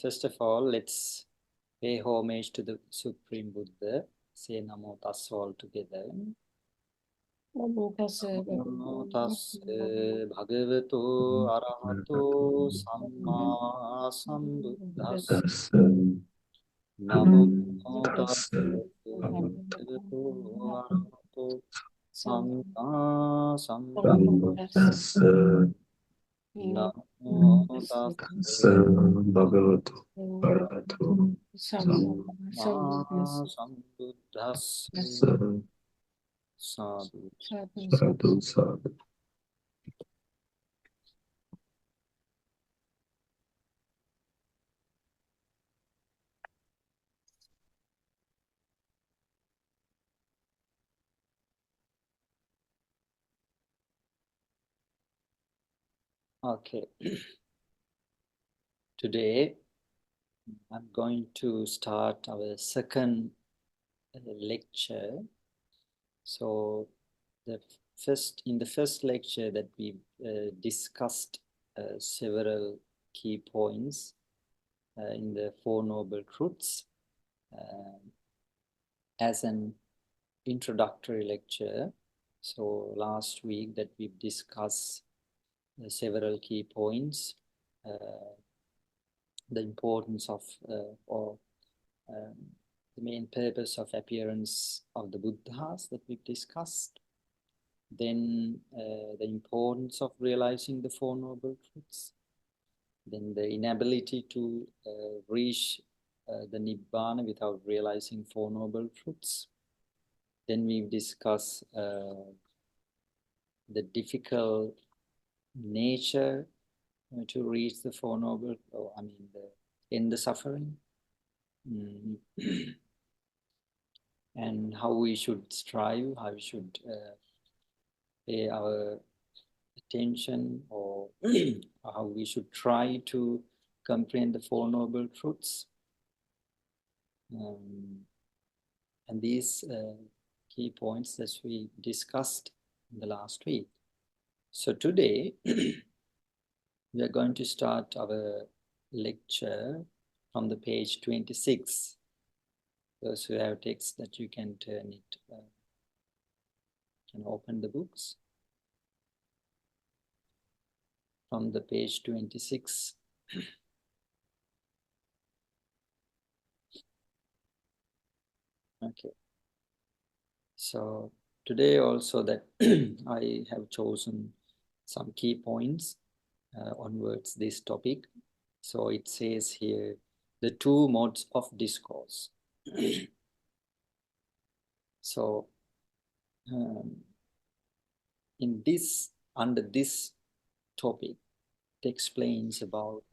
First of all, let's pay homage to the Supreme Buddha. Say Namo Tassa all together. Namo tassa Namo Tassa Bhagavato Arahato Samma Sambuddhassa. Namo Tassa Bhagavato Arahato Samma Sambuddhassa. Namo Tassa Bhagavato Arahato Samma Sambuddhassa. Sadhu. Sadhu Sadhu. Okay. Today, I'm going to start our second lecture. So, in the first lecture that we discussed several key points in the Four Noble Truths as an introductory lecture. So, last week that we've discussed several key points. The importance of the main purpose of appearance of the Buddhas that we've discussed. Then the importance of realizing the Four Noble Truths. Then the inability to reach the Nibbana without realizing Four Noble Truths. Then we've discussed the difficult nature to reach the Four Noble, end the suffering. And how we should strive, how we should pay our attention, or how we should try to comprehend the Four Noble Truths. And these key points that we discussed in the last week. So today, we are going to start our lecture from the page 26. Those who have text that you can turn it, can open the books. From the page 26. Okay. So today also that I have chosen some key points onwards this topic. So it says here, the two modes of discourse. So under this topic, it explains about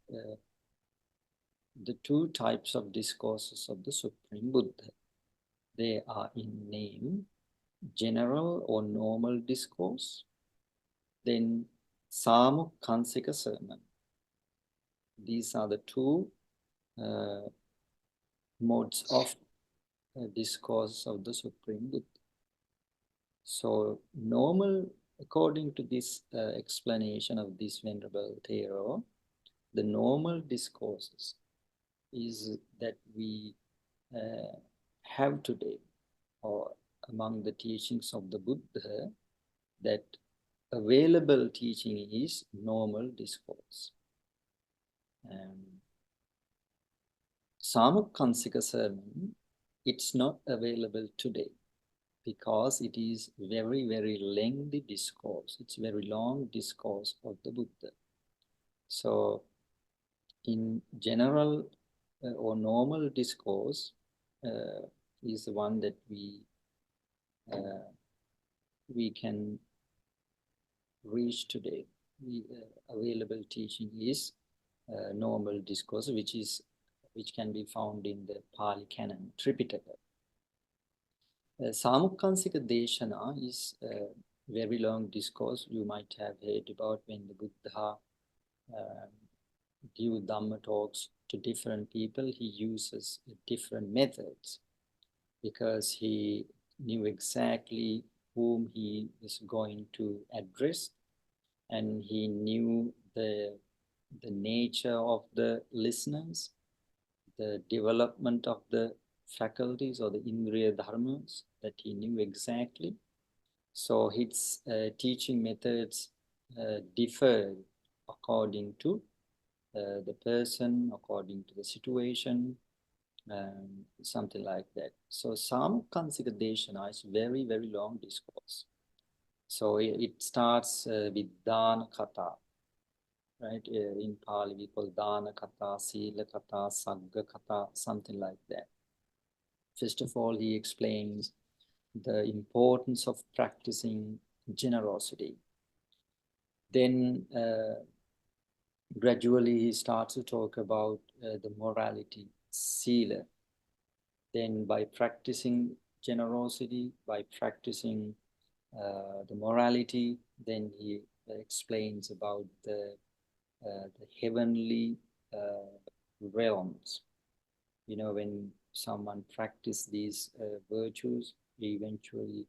the two types of discourses of the Supreme Buddha. They are in name, general or normal discourse, then Samukkansika sermon. These are the two modes of discourse of the Supreme Buddha. So normal, according to this explanation of this Venerable Thero, the normal discourses is that we have today, or among the teachings of the Buddha, that available teaching is normal discourse. Samukkansika sermon, it's not available today because it is very, very lengthy discourse. It's very long discourse of the Buddha. So in general or normal discourse is the one that we can reach today. Available teaching is normal discourse, which can be found in the Pali Canon, Tripitaka. Samukkansika Deshana is a very long discourse. You might have heard about when the Buddha give Dhamma talks to different people. He uses different methods because he knew exactly whom he is going to address, and he knew the the nature of the listeners, the development of the faculties or the Indriya dharmas that he knew exactly. So his teaching methods differ according to the person, according to the situation, something like that. So Samukkansika Deshana is very, very long discourse. So it starts with Dana Katha, right? In Pali we call Dana Katha, Sila Katha, Sagga Katha, something like that. First of all, he explains the importance of practicing generosity. Then gradually he starts to talk about the morality, Sila. Then by practicing generosity, by practicing the morality, then he explains about the heavenly realms. You know, when someone practices these virtues, he eventually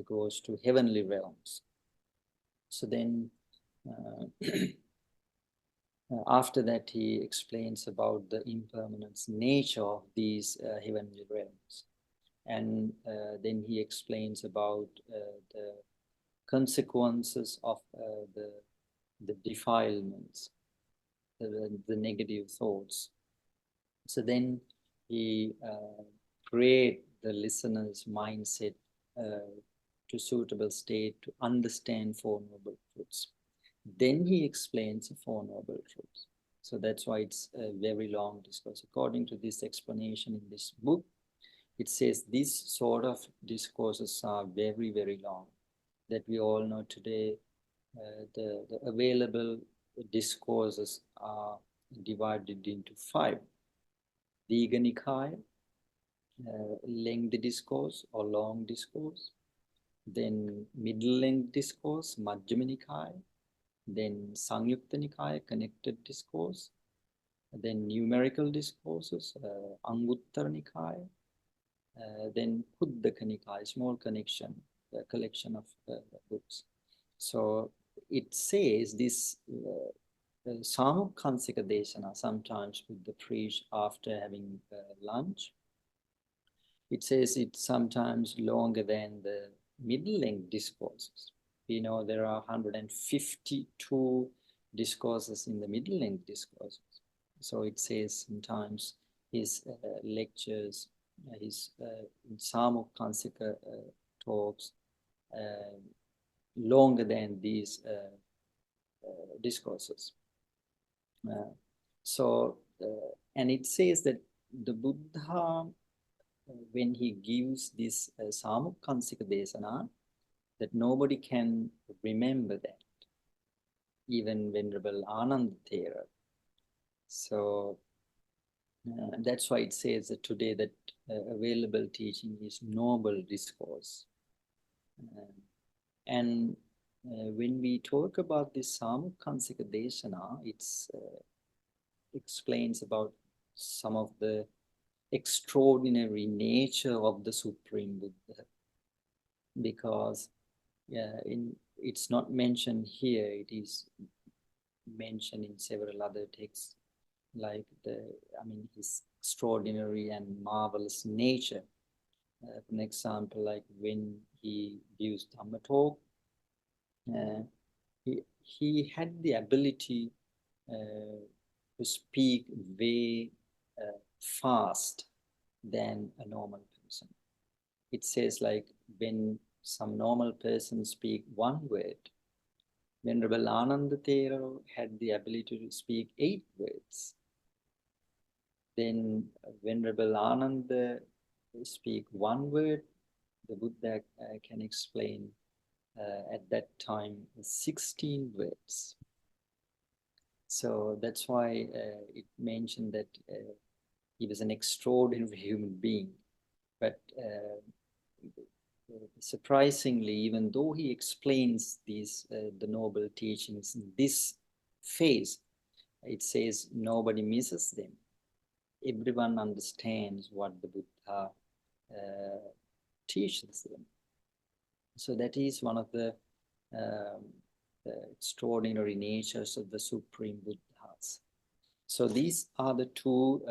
goes to heavenly realms. So then after that, he explains about the impermanence nature of these heavenly realms. And then he explains about the consequences of the defilements, the negative thoughts. So then he create the listener's mindset to suitable state to understand Four Noble Truths. Then he explains the Four Noble Truths. So that's why it's a very long discourse. According to this explanation in this book, it says these sort of discourses are very, very long. That we all know today, the available discourses are divided into 5. Digha Nikaya, lengthy discourse or long discourse. Then middle length discourse, Majjhima Nikaya. Then Sangyukta Nikaya, connected discourse. Then numerical discourses, Anguttara Nikaya. Then Kuddaka Nikaya, small collection of books. So it says this Samukkansika Deshana sometimes with the preach after having lunch. It says it's sometimes longer than the middle-length discourses. We know there are 152 discourses in the middle-length discourses. So it says sometimes his lectures, his Samukkansika talks, longer than these discourses. And it says that the Buddha, when he gives this Samukkansika Desana, that nobody can remember that, even Venerable Ananda Thero. So that's why it says that today that available teaching is noble discourse. And when we talk about this Samukkansika Desana, it explains about some of the extraordinary nature of the Supreme Buddha, because it's not mentioned here, it is mentioned in several other texts, like his extraordinary and marvelous nature. For an example, like when he gives Dhamma talk, he had the ability to speak way fast than a normal person. It says like when some normal person speak one word, Venerable Ananda Thero had the ability to speak 8 words. Then Venerable Ananda speak one word, the Buddha can explain at that time 16 words. So that's why it mentioned that he was an extraordinary human being. But surprisingly, even though he explains these the noble teachings in this phase, it says nobody misses them. Everyone understands what the Buddha teaches them. So that is one of the extraordinary natures of the Supreme Buddha. Buddhas. So these are the two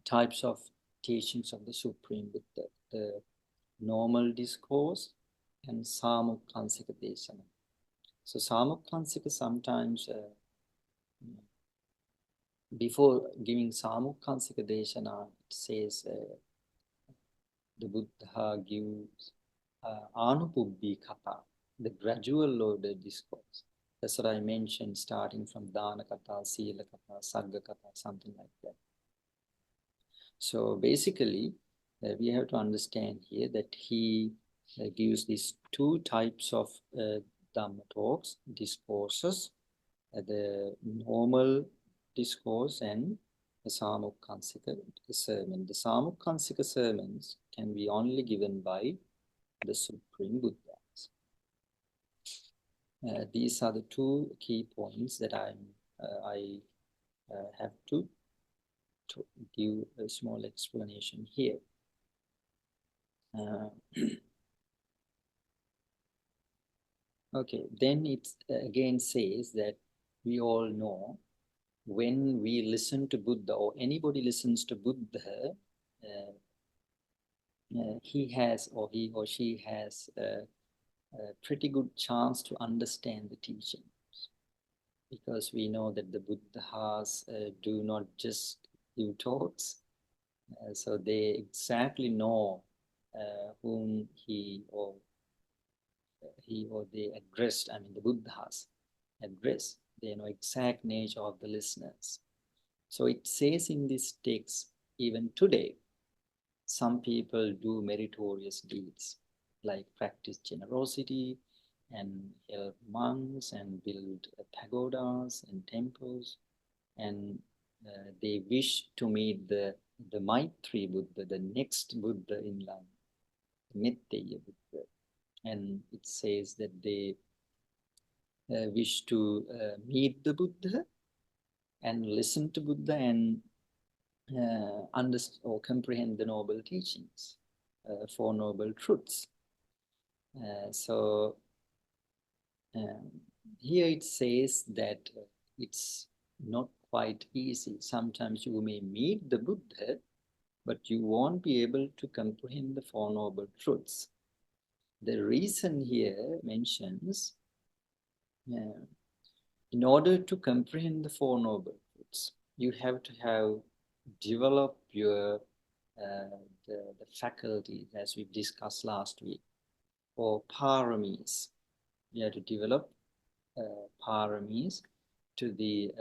types of teachings of the Supreme Buddha, the normal discourse and Samukkansika Desana. So Samukkansika sometimes, before giving Samukkansika Desana, it says the Buddha gives Anupubbi Katha, the gradual order discourse. That's what I mentioned, starting from Dana Katha, Sila Katha, Sagga Katha, something like that. So basically, we have to understand here that he gives these two types of Dhamma talks, discourses, the normal discourse and the Samukkansika sermon. The Samukkansika sermons can be only given by the Supreme Buddhas. These are the two key points that I have to give a small explanation here. Okay, then it again says that we all know when we listen to Buddha or anybody listens to Buddha, he has or he or she has a pretty good chance to understand the teachings, because we know that the Buddhas do not just give talks, so they exactly know whom he or they addressed. I mean, the Buddhas address. They know exact nature of the listeners. So it says in this text, even today, some people do meritorious deeds, like practice generosity and help monks and build pagodas and temples, and they wish to meet the Maitri Buddha, the next Buddha in line, Mitteya Buddha. And it says that they wish to meet the Buddha and listen to Buddha and understand or comprehend the noble teachings, Four Noble Truths. So here it says that it's not quite easy. Sometimes you may meet the Buddha, but you won't be able to comprehend the Four Noble Truths. The reason here mentions, in order to comprehend the Four Noble Truths, you have to have developed your the faculties, as we discussed last week, or paramis. You have to develop paramis to the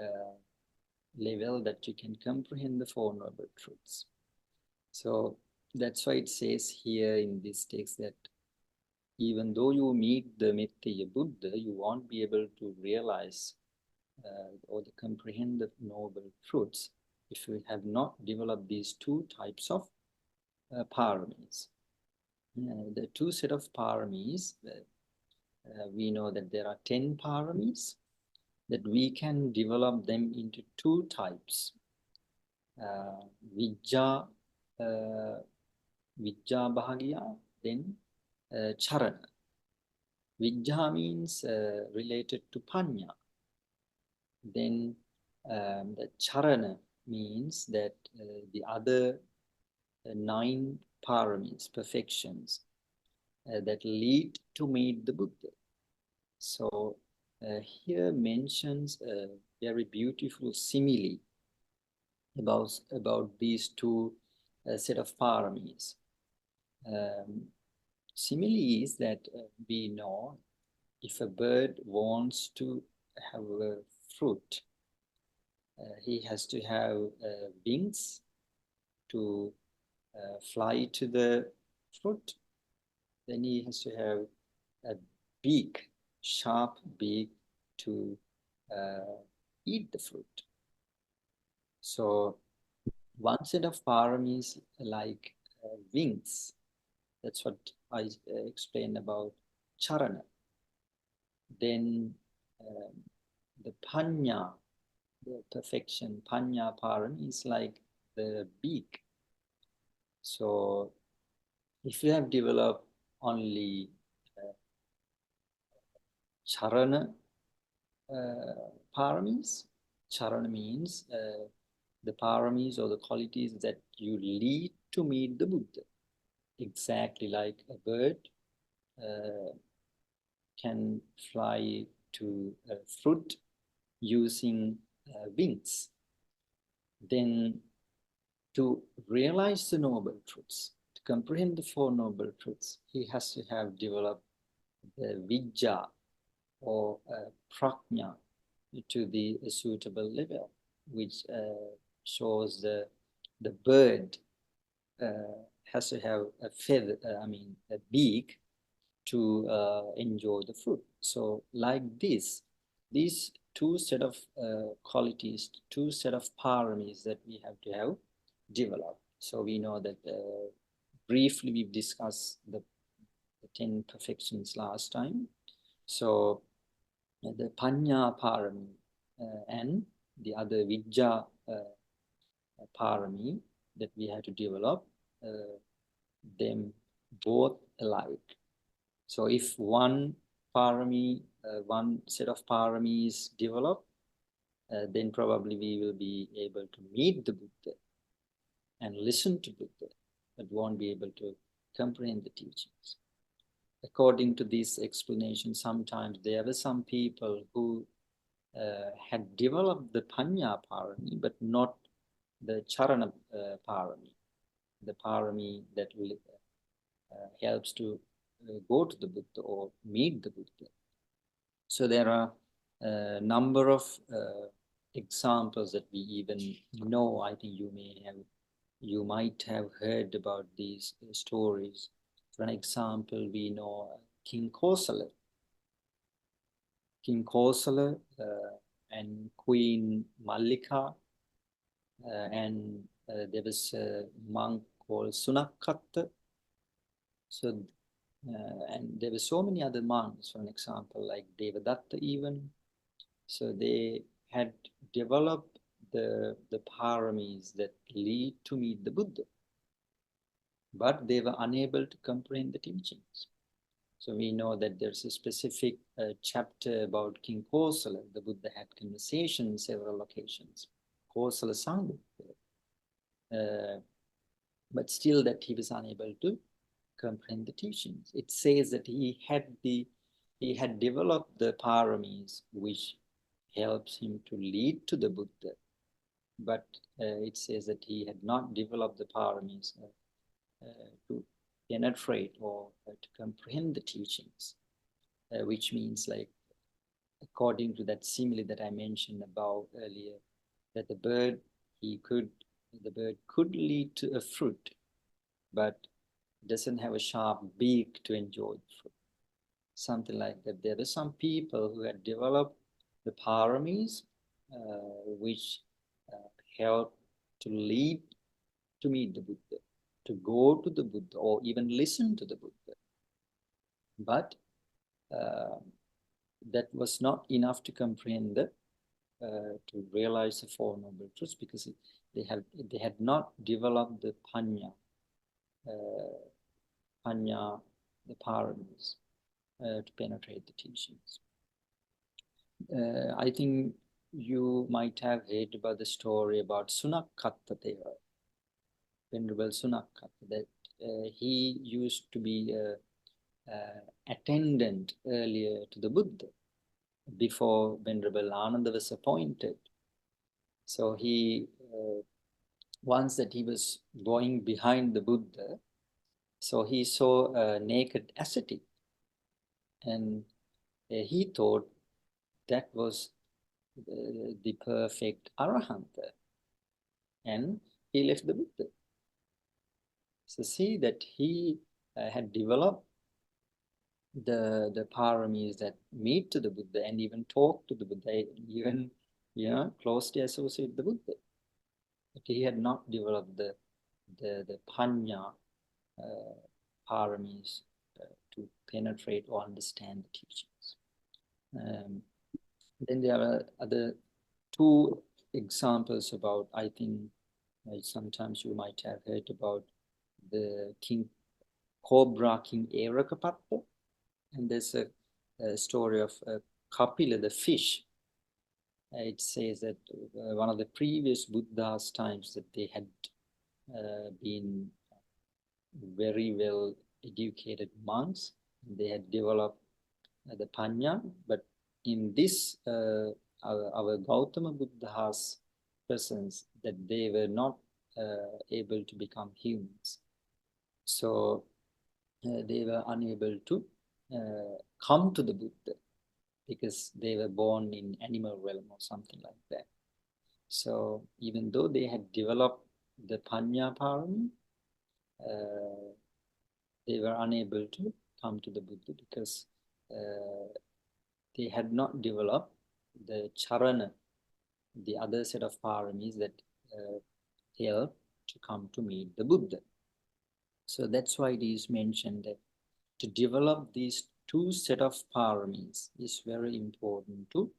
level that you can comprehend the Four Noble Truths. So that's why it says here in this text that even though you meet the Mitteya Buddha, you won't be able to realize or to comprehend the Noble Truths if you have not developed these two types of paramis. The two set of paramis, we know that there are 10 paramis, that we can develop them into two types. Vijja Bhagya, then Charana. Vijja means related to Panya. Then the Charana means that the other 9 paramis, perfections, that lead to meet the Buddha. So here mentions a very beautiful simile about these two set of paramis. Simile is that we know if a bird wants to have a fruit, he has to have wings to fly to the fruit. Then he has to have a beak, sharp beak to eat the fruit. So one set of paramis like wings. That's what I explained about Charana. Then the Panya, the perfection, Panya parami is like the beak. So if you have developed only Charana paramis. Charana means the paramis or the qualities that you lead to meet the Buddha. Exactly like a bird can fly to a fruit using wings. Then to realize the noble truths, to comprehend the Four Noble Truths, he has to have developed the vidya or prajna to the suitable level, which shows the bird has to have a feather, a beak to enjoy the fruit. So like this, these two set of qualities, two set of paramis that we have to have developed. So we know that briefly we've discussed the 10 perfections last time. So the Panya Parami and the other Vidya Parami that we have to develop, them both alike. So if one parami, one set of paramis develop, then probably we will be able to meet the Buddha and listen to Buddha, but won't be able to comprehend the teachings. According to this explanation, sometimes there were some people who had developed the Panya Parami, but not the Charana Parami, the Parami that will, helps to go to the Buddha or meet the Buddha. So there are a number of examples that we even know. I think you might have heard about these stories. For an example, we know King Kosala. King Kosala and Queen Mallika, and there was a monk called Sunakatta. So, and there were so many other monks, for an example, like Devadatta even. So they had developed the paramis that lead to meet the Buddha, but they were unable to comprehend the teachings. So we know that there's a specific chapter about King Kosala. The Buddha had conversation in several occasions. Kosala Sangha, but still that he was unable to comprehend the teachings. It says that he had developed the paramis which helps him to lead to the Buddha, but it says that he had not developed the paramis to penetrate or to comprehend the teachings, which means, like, according to that simile that I mentioned above earlier, that the bird could lead to a fruit, but doesn't have a sharp beak to enjoy the fruit. Something like that. There were some people who had developed the paramis, which help to lead to meet the Buddha, to go to the Buddha, or even listen to the Buddha. But that was not enough to comprehend to realize the Four Noble Truths, because they had not developed the Panya, the paramis, to penetrate the teachings. I think you might have heard about the story about Sunakatta Thero, Venerable Sunakatta, that he used to be an attendant earlier to the Buddha before Venerable Ananda was appointed. So he, once that he was going behind the Buddha, so he saw a naked ascetic, and he thought that was the perfect arahanta, and he left the Buddha. So see that he had developed the paramis that meet to the Buddha and even talk to the Buddha, even closely associate the Buddha. But he had not developed the panya paramis to penetrate or understand the teachings. Then there are other two examples about, I think sometimes you might have heard about the Cobra King Erakapatta, and there's a story of Kapila the fish, it says that one of the previous Buddha's times that they had been very well educated monks. They had developed the Panya, but in this our Gautama Buddha's presence, that they were not able to become humans. So they were unable to come to the Buddha because they were born in animal realm or something like that. So even though they had developed the Panya Parami, they were unable to come to the Buddha because they had not developed the Charana, the other set of paramis that help to come to meet the Buddha. So that's why it is mentioned that to develop these two set of paramis is very important to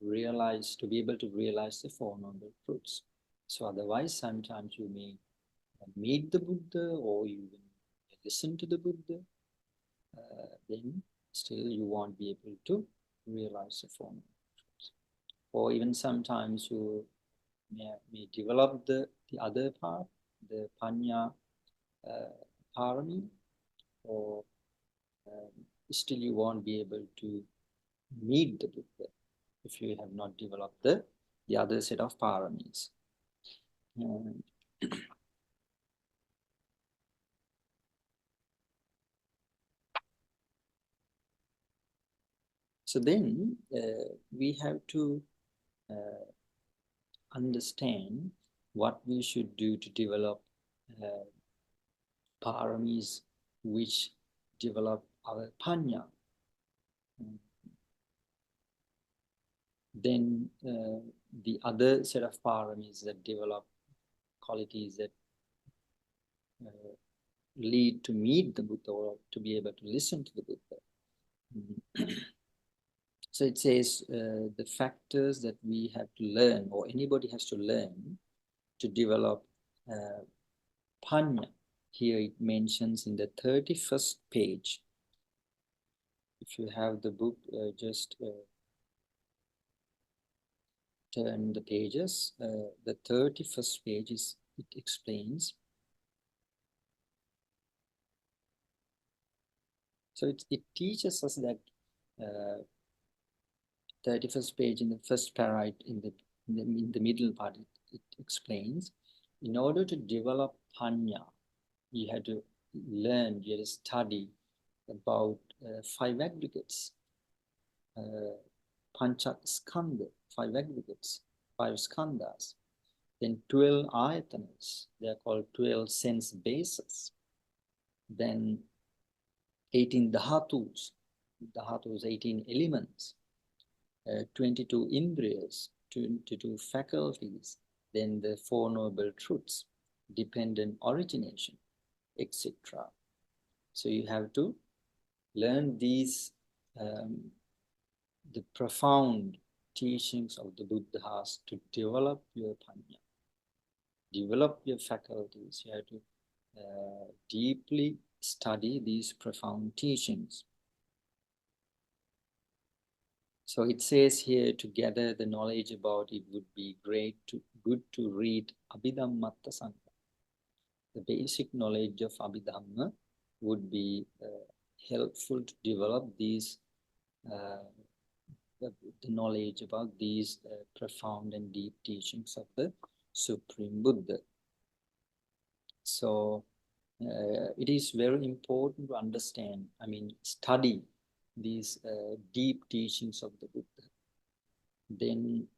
realize, to be able to realize the Four Noble Truths. So otherwise, sometimes you may meet the Buddha or you listen to the Buddha, then still you won't be able to realize the Four Noble Truths. Or even sometimes you may develop the other part, the Panya Parami, or still you won't be able to meet the Buddha if you have not developed the other set of paramis. So then we have to understand what we should do to develop paramis which develop our Panya. Then the other set of paramis that develop qualities that lead to meet the Buddha or to be able to listen to the Buddha. So it says the factors that we have to learn, or anybody has to learn to develop Panya. Here it mentions in the 31st page. If you have the book, just turn the pages. The 31st page it explains. So it teaches us that 31st page in the first paragraph in the middle part, it explains, in order to develop Panya, you have to learn, you have to study about 5 aggregates, Pancha Skandha, 5 aggregates, 5 skandhas, then 12 ayatanas, they are called 12 sense bases, then 18 dhatus, 18 elements, 22 indriyas, 22 faculties, then the Four Noble Truths, dependent origination, etc. So you have to learn these, the profound teachings of the Buddhas to develop your Panya, develop your faculties. You have to deeply study these profound teachings. So it says here, to gather the knowledge about it would be good to read Abhidhammatta Sangha. The basic knowledge of Abhidhamma would be helpful to develop these, the knowledge about these profound and deep teachings of the Supreme Buddha. So it is very important to understand, study these deep teachings of the Buddha. Then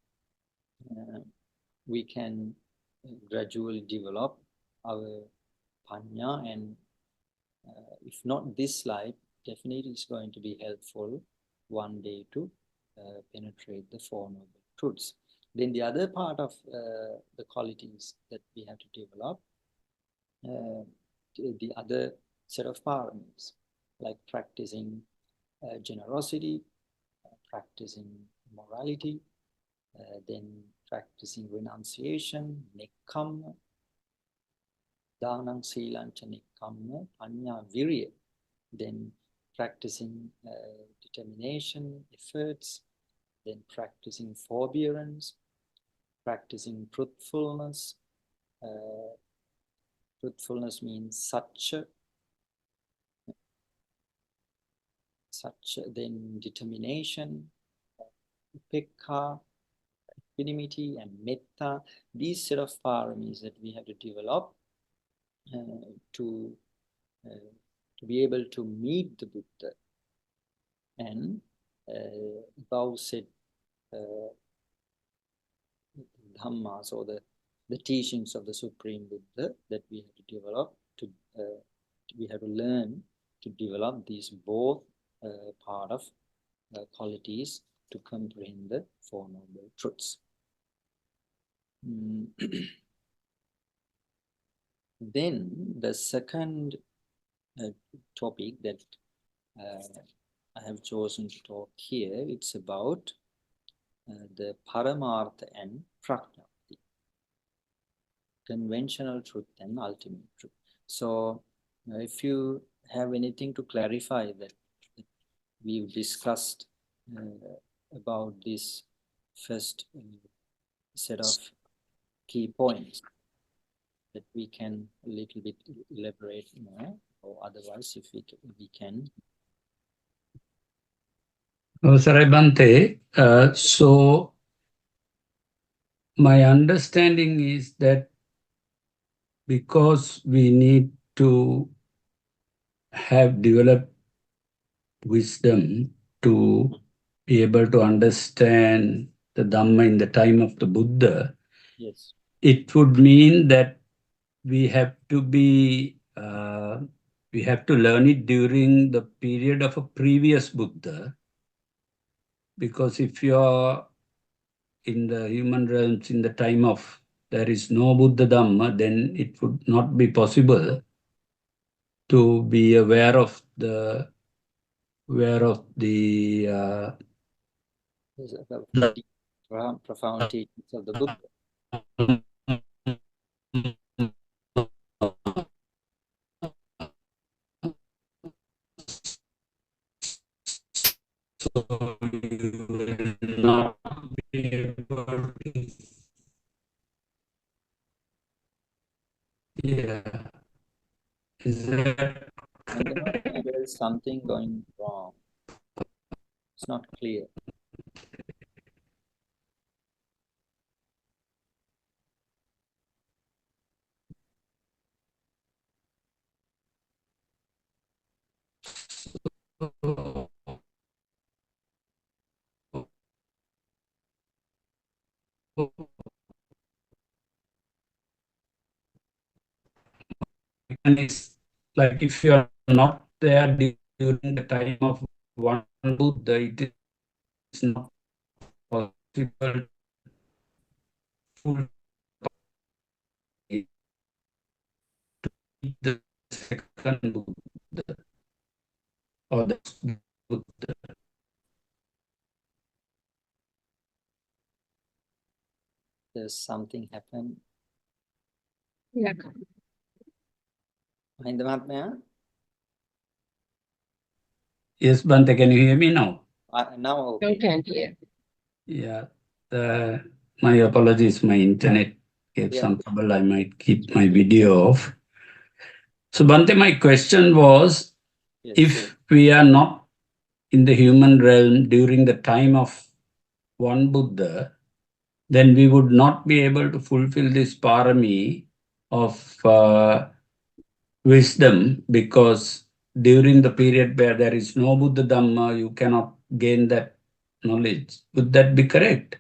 we can gradually develop our Panya, and if not this life, definitely it's going to be helpful one day to penetrate the Four Noble Truths. Then the other part of the qualities that we have to develop, the other set of paramis, like practicing generosity, practicing morality, then practicing renunciation, nekkhamma, dhanam, silancha, nekkhamma, panya, virya, then practicing determination, efforts, then practicing forbearance, practicing truthfulness. Truthfulness means satcha, then determination, upekha, equanimity, and metta. These set of paramis that we have to develop to be able to meet the Buddha. And above said Dhammas, or the teachings of the Supreme Buddha that we have to develop, we have to learn to develop these both part of qualities to comprehend the Four Noble Truths. Then the second topic that I have chosen to talk here, it's about the Paramartha and Prajnapti, conventional truth and ultimate truth. So if you have anything to clarify that we've discussed about this first set of key points, that we can a little bit elaborate more, or otherwise if we can. Sarai Bhante, so my understanding is that because we need to have developed wisdom to be able to understand the Dhamma in the time of the Buddha, Yes. it would mean that we have to be, we have to learn it during the period of a previous Buddha, because if you are in the human realms in the time of there is no Buddha Dhamma, then it would not be possible to be aware of the Profound teachings of the Buddha. So you will not be able to, yeah. Is that correct? There is something going wrong. It's not clear. And it's like if you are not there during the time of one Buddha, it is not possible to meet the second Buddha or the Buddha. There's something happened. Yeah. Yes, Bhante, can you hear me now? Now okay. You can hear. Yeah. My apologies, my internet gave some trouble. I might keep my video off. So Bhante, my question was, Yes, if we are not in the human realm during the time of one Buddha, then we would not be able to fulfill this parami of wisdom, because during the period where there is no Buddha Dhamma, you cannot gain that knowledge. Would that be correct?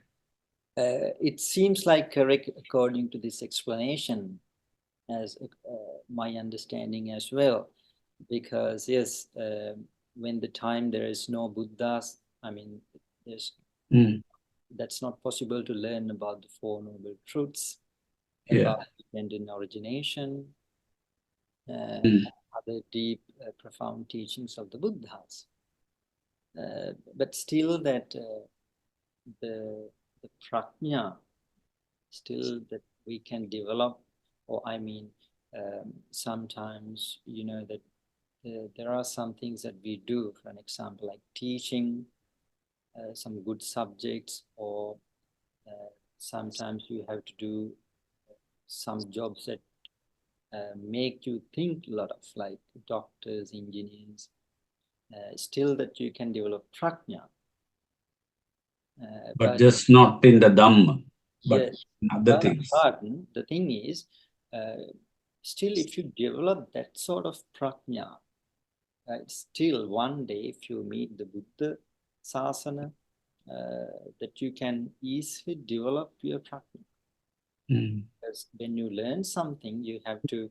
it seems like correct according to this explanation, as my understanding as well, because yes, when the time there is no Buddhas, I mean, there's that's not possible to learn about the Four Noble Truths, about dependent origination, other deep, profound teachings of the Buddhas. But still that the prajna, still that we can develop, or I mean, sometimes, you know, that there are some things that we do, for an example, like teaching, some good subjects, or sometimes you have to do some jobs that make you think a lot of, like doctors, engineers, still that you can develop prajna. But just not in the Dhamma, but yes, in other things. But the thing is, still if you develop that sort of prajna, still one day if you meet the Buddha Sasana, that you can easily develop your prajna. Because when you learn something, you have to,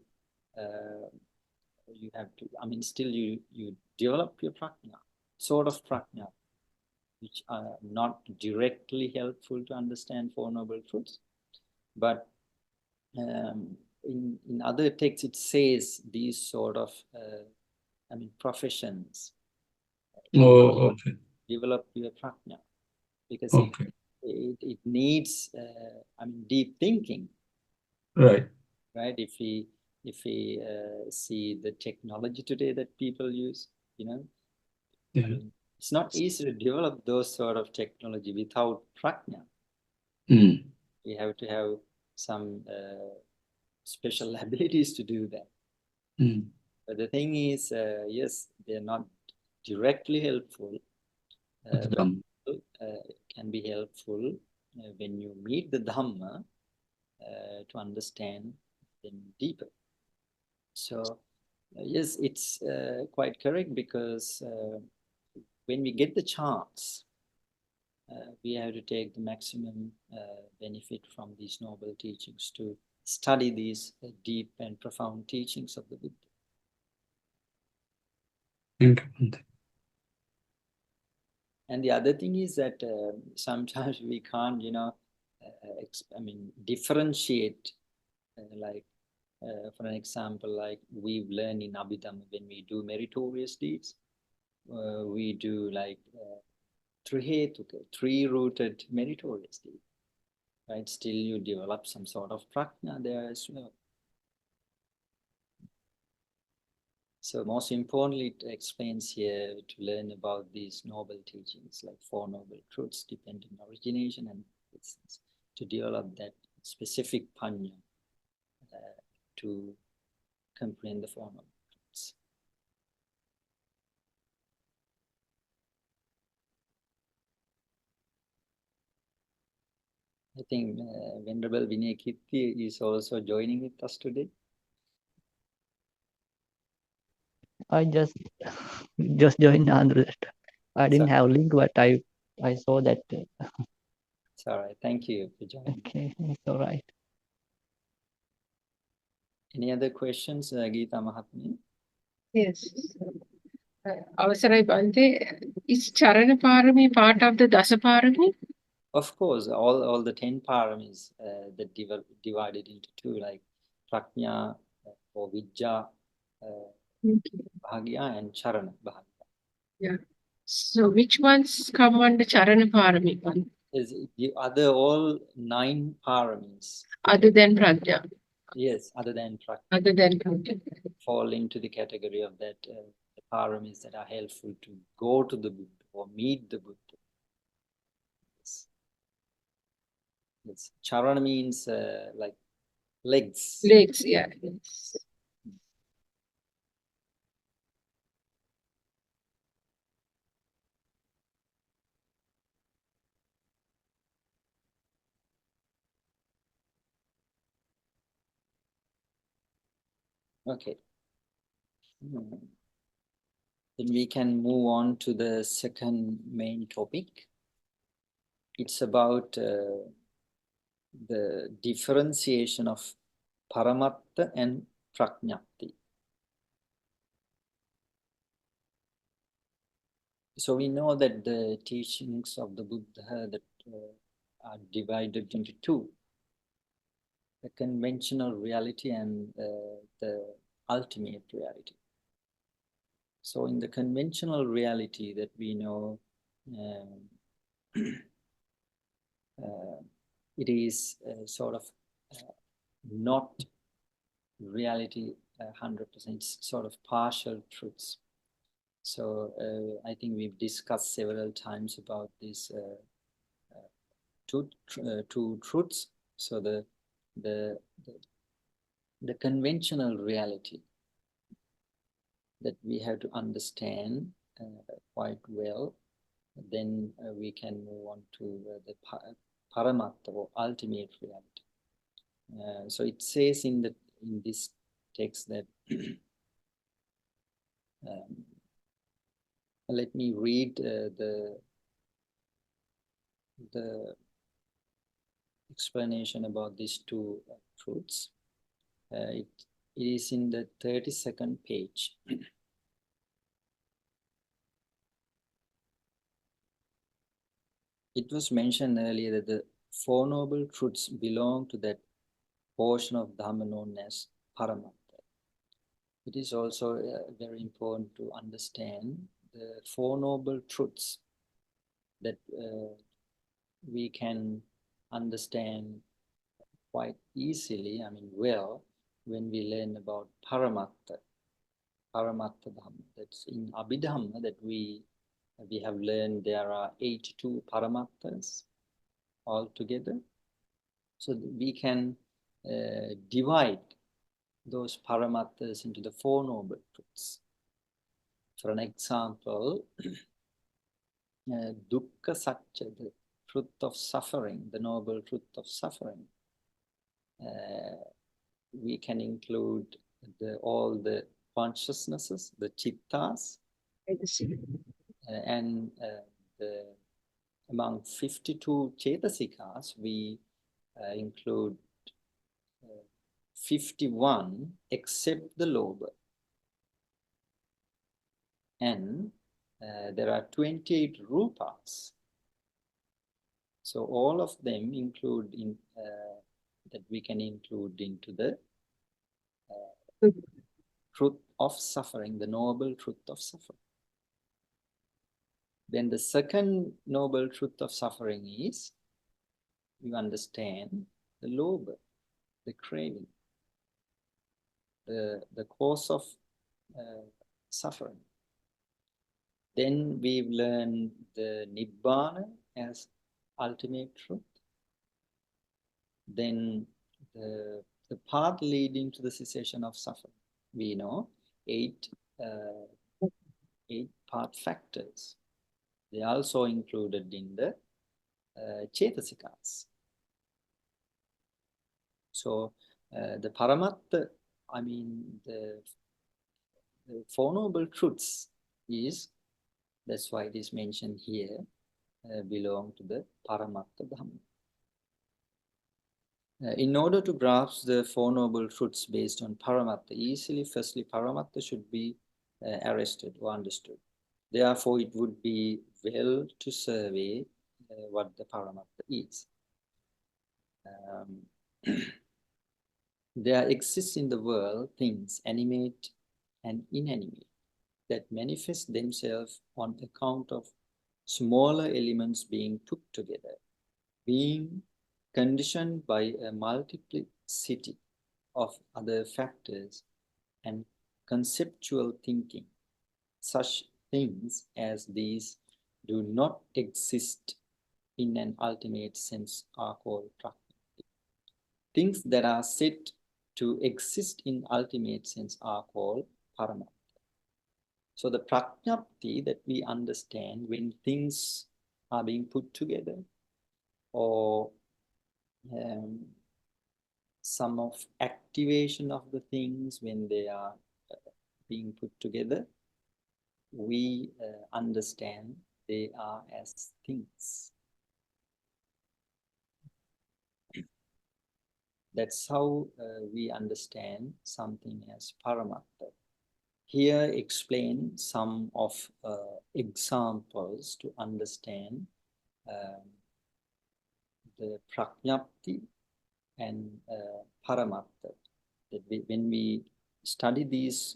I mean, still you develop your prajna, sort of prajna, which are not directly helpful to understand Four Noble Truths. But in other texts, it says these sort of, I mean, professions. Okay. Develop your prajna, because Okay. it needs, I mean, deep thinking. Right. Right. If we see the technology today that people use, you know, Yeah. I mean, it's not easy to develop those sort of technology without prajna. We have to have some special abilities to do that. But the thing is, yes, they're not directly helpful, but can be helpful when you meet the Dhamma to understand them deeper. So, yes, it's quite correct, because when we get the chance, we have to take the maximum benefit from these noble teachings, to study these deep and profound teachings of the Buddha. And the other thing is that sometimes we can't, you know, I mean, differentiate, like, for an example, like we've learned in Abhidhamma, when we do meritorious deeds, we do like three-rooted meritorious deed, right? Still you develop some sort of prajna there as well. So most importantly, it explains here to learn about these noble teachings, like Four Noble Truths, dependent origination, and to develop that specific panya to comprehend the Four Noble Truths. I think Venerable Vinayadhamma is also joining with us today. I just joined Andhra. I didn't have link, but I saw that. It's all right. Thank you for joining. Okay, it's all right. Any other questions, Geeta Mahatmi? Yes. Avasarai Bante, is Charana Parami part of the Dasa Parami? Of course, all the 10 paramis that divided into two, like Prajna or Vijja, Bhagya, and Charana Bhagya. Yeah. So which ones come under Charana Parami? Is the other all 9 paramis? Other than Prajna? Yes, other than Prajna. Other than Prajna. Fall into the category of that the paramis that are helpful to go to the Buddha or meet the Buddha. Yes. Charana means like legs. Legs, yeah. Yes. Okay. Then we can move on to the second main topic. It's about the differentiation of Paramatta and Prajnapti. So we know that the teachings of the Buddha that are divided into two: the conventional reality and the ultimate reality. So in the conventional reality that we know, it is sort of not reality 100%, it's sort of partial truths. So I think we've discussed several times about these two truths. So the conventional reality that we have to understand quite well, then we can move on to the paramatta, or ultimate reality. So it says in this text that let me read the explanation about these two truths. It is in the 32nd page. It was mentioned earlier that the Four Noble Truths belong to that portion of Dhamma known as Paramatta. It is also very important to understand the Four Noble Truths that we can understand quite easily, well, when we learn about Paramatta Dhamma. That's in Abhidhamma that we have learned there are 82 Paramattas altogether. So we can divide those Paramattas into the Four Noble Truths. For an example, Dukkha Satya, the truth of suffering, the noble truth of suffering. We can include all the consciousnesses, the chittas, and among 52 cetasikas, we include 51 except the lobha. And there are 28 rupas. So all of them include in that we can include into the truth of suffering, the noble truth of suffering. Then the second noble truth of suffering is you understand the lobha, the craving, the cause of suffering. Then we've learned the Nibbana as ultimate truth. Then the path leading to the cessation of suffering. We know 8 path factors. They are also included in the cetasikas. So the Paramatta, the Four Noble Truths is, that's why it is mentioned here, belong to the Paramatta Dhamma. In order to grasp the Four Noble Truths based on Paramatta easily, firstly, Paramatta should be arrested or understood. Therefore, it would be well to survey what the Paramatta is. There exists in the world things animate and inanimate that manifest themselves on account of smaller elements being put together, being conditioned by a multiplicity of other factors and conceptual thinking. Such things as these do not exist in an ultimate sense are called prajñapti. Things that are said to exist in ultimate sense are called paramatta. So the prajñapti that we understand when things are being put together, or some of activation of the things when they are being put together, we understand they are as things. That's how we understand something as paramatta. Here explain some of examples to understand the prajñapti and paramatta. That when we study these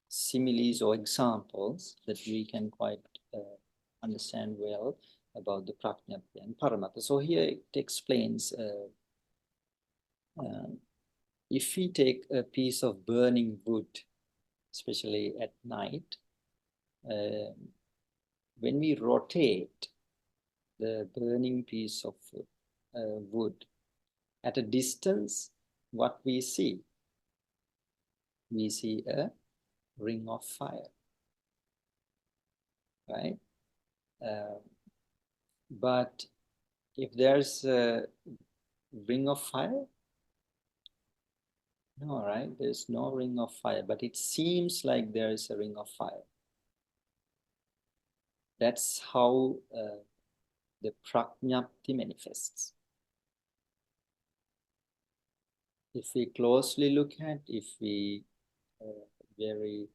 similes or examples, that we can quite understand well about the prajñapti and paramatta. So here it explains, if we take a piece of burning wood, especially at night, when we rotate the burning piece of wood at a distance, what we see? We see a ring of fire, right? But if there's a ring of fire, no, right? There's no ring of fire, but it seems like there is a ring of fire. That's how the prajñapti manifests. If we closely look at, if we very,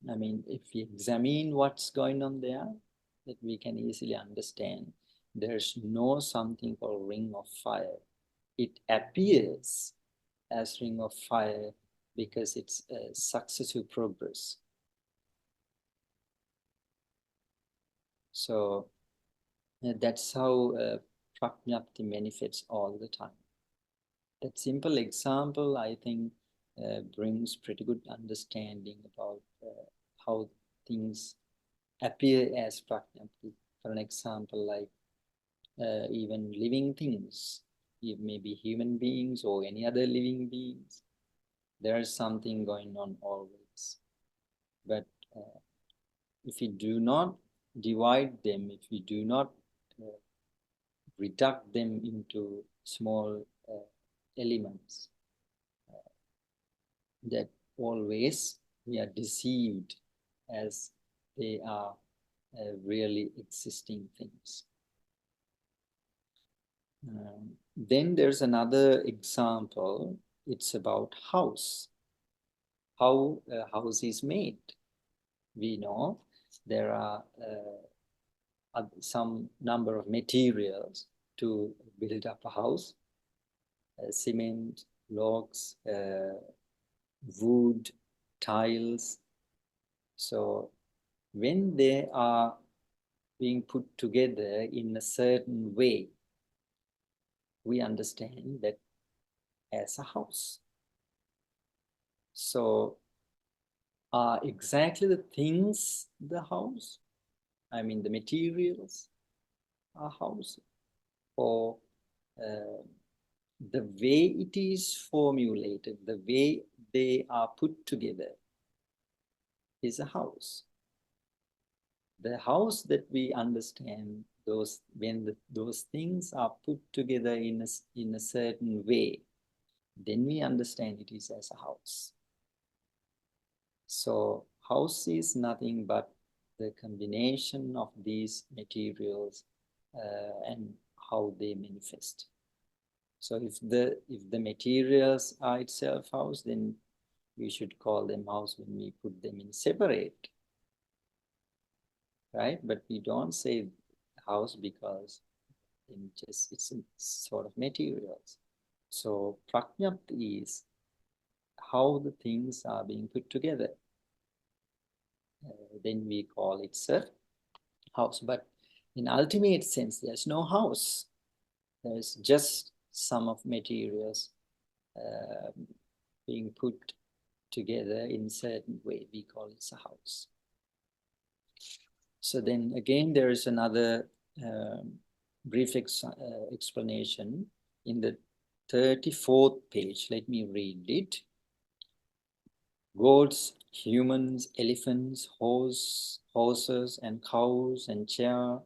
I mean, if we examine what's going on there, that we can easily understand there's no something called ring of fire. It appears as ring of fire because it's a successive progress. So that's how prajñapti manifests all the time. That simple example, I think, brings pretty good understanding about how things appear as prajñapti. For an example, like even living things, maybe human beings or any other living beings, there's something going on always. But if we do not divide them, if we do not reduct them into small elements, that always we are deceived as they are really existing things. Then there's another example. It's about house. How a house is made. We know there are some number of materials to build up a house. Cement, logs, wood, tiles. So when they are being put together in a certain way, we understand that as a house. So are exactly the things the house? I mean the materials are house, or the way it is formulated, the way they are put together is a house. The house that we understand, when those things are put together in a certain way, then we understand it is as a house. So house is nothing but the combination of these materials and how they manifest. So if the materials are itself house, then we should call them house when we put them in separate, right? But we don't say house because it's a sort of materials. So prajñapti is how the things are being put together. Then we call it a house. But in ultimate sense, there's no house. There's just some of materials being put together in a certain way. We call it a house. So then again, there is another brief explanation in the 34th page. Let me read it. Goats, humans, elephants, horses and cows and chair,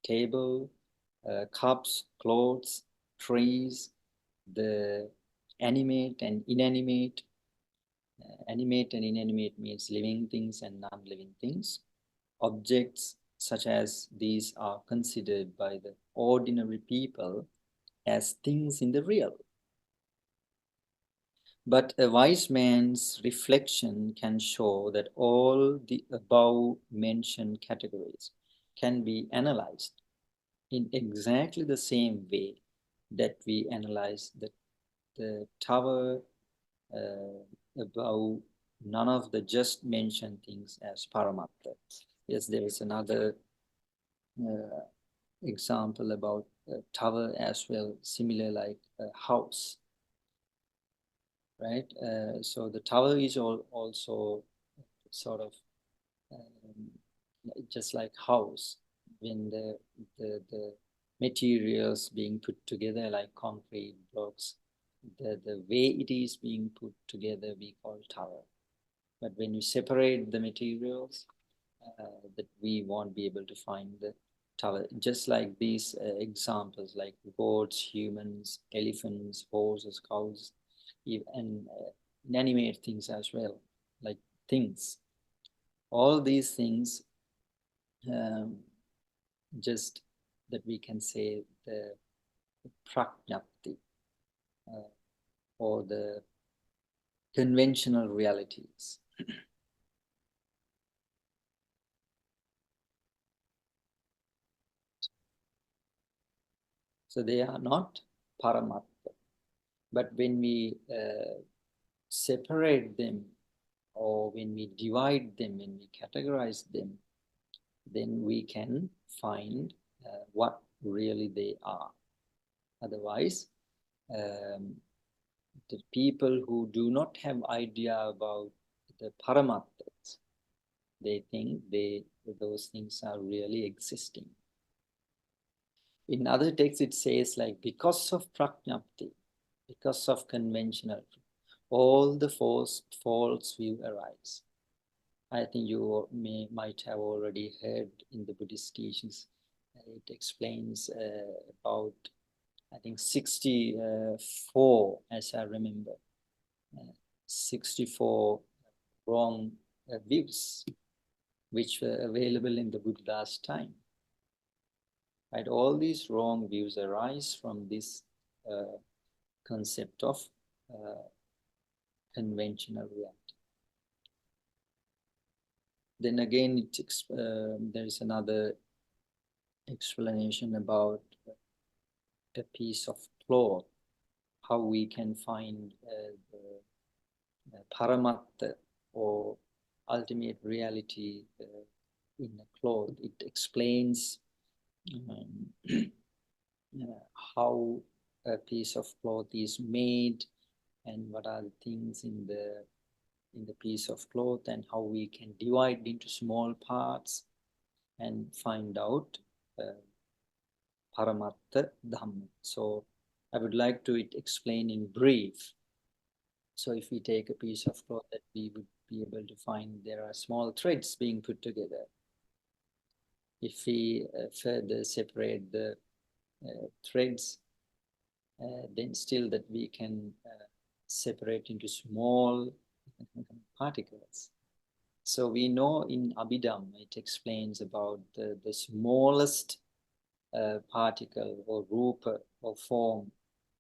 table, cups, clothes, trees, the animate and inanimate. Animate and inanimate means living things and non-living things. Objects such as these are considered by the ordinary people as things in the real. But a wise man's reflection can show that all the above mentioned categories can be analyzed in exactly the same way that we analyze the tower above none of the just mentioned things as paramatta. Yes, there is another example about a tower as well, similar like a house, right? So the tower is also sort of just like house, when the materials being put together like concrete blocks, the way it is being put together we call tower. But when you separate the materials, that we won't be able to find the tower. Just like these examples, like goats, humans, elephants, horses, cows, and inanimate things as well, like things. All these things, just that we can say the prajnapti, or the conventional realities. So they are not paramattha. But when we separate them, or when we divide them, when we categorize them, then we can find what really they are. Otherwise, the people who do not have idea about the paramatthas, they think those things are really existing. In other texts, it says like, because of prajnapti, because of conventional, all the false view arise. I think you might have already heard in the Buddhist teachings, it explains about, I think 64, as I remember, 64 wrong views which were available in the Buddha's time. Right? All these wrong views arise from this concept of conventional reality. Then again, there is another explanation about a piece of cloth, how we can find the paramattha or ultimate reality in a cloth. It explains how a piece of cloth is made and what are the things in the piece of cloth, and how we can divide into small parts and find out paramattha dhamma. So I would like to explain in brief. So if we take a piece of cloth, that we would be able to find there are small threads being put together. If we further separate the threads, then still that we can separate into small particles. So we know in Abhidhamma, it explains about the smallest particle or rupa or form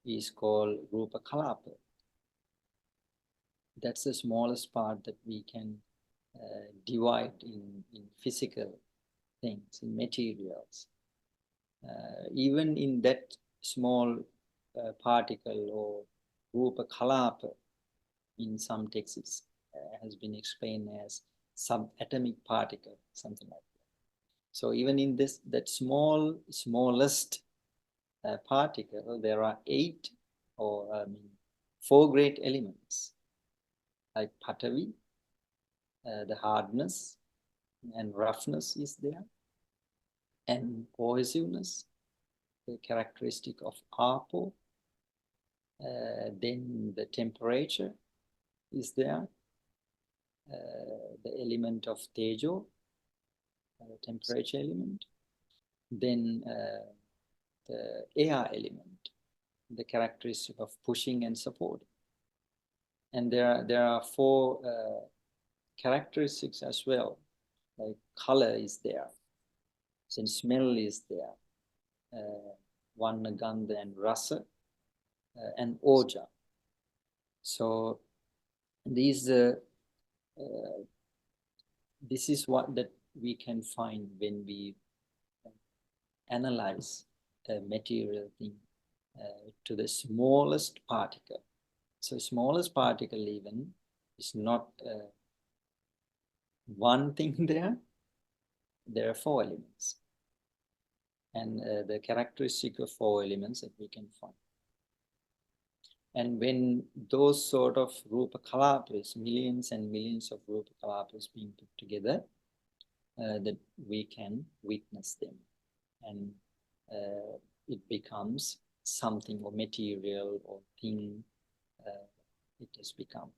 is called rupa kalapa. That's the smallest part that we can divide in physical things, in materials. Even in that small particle or rupa kalapa, in some texts has been explained as subatomic particle, something like that. So even in that smallest particle, there are 4 great elements, like Patavi, the hardness and roughness is there, and cohesiveness, the characteristic of Apo, then the temperature is there, the element of Tejo, temperature element, then the air element, the characteristic of pushing and supporting. And there are 4 characteristics as well, like color is there, then smell is there, Vanna, Gandha and Rasa, and Oja. So these this is what that we can find when we analyze a material thing to the smallest particle. So smallest particle even is not one thing there. There are 4 elements. And the characteristic of 4 elements that we can find. And when those sort of Rupa Kalapas, millions and millions of Rupa Kalapas being put together, that we can witness them. And it becomes something or material or thing. It is become.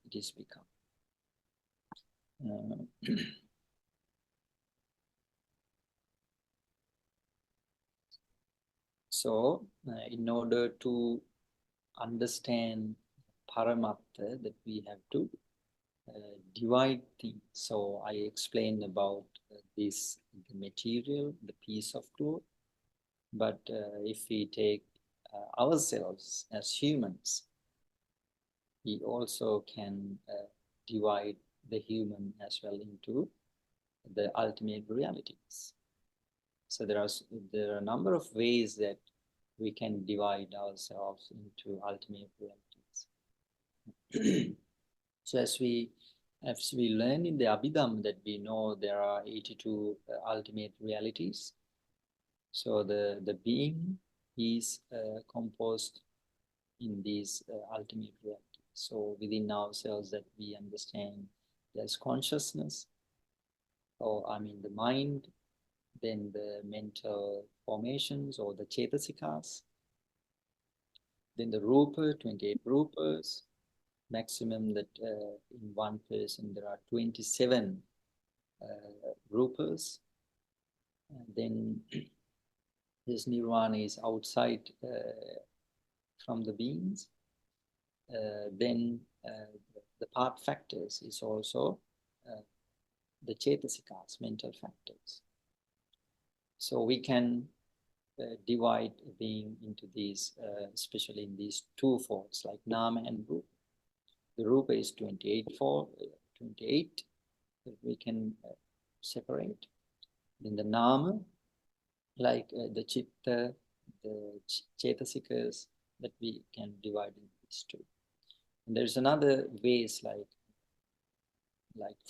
So, in order to understand Paramattha, that we have to divide things. So I explained about this, the material, the piece of cloth. But if we take ourselves as humans, we also can divide the human as well into the ultimate realities. So there are a number of ways that we can divide ourselves into ultimate realities. So as we learn in the Abhidhamma that we know there are 82 ultimate realities. So the being is composed in these ultimate realities. So within ourselves that we understand there's consciousness, or the mind, then the mental formations or the chetasikas, then the rupa, 28 rupas, maximum that in one person there are 27 rupas. And then this nirvana is outside from the beings. Then the part factors is also the chetasikas, mental factors. So we can divide being into these, especially in these two folds, like nama and rupa. The rupa is 28 that we can separate. Then the nama, like the chitta, the chetasikas, that we can divide into these two. And there's another ways like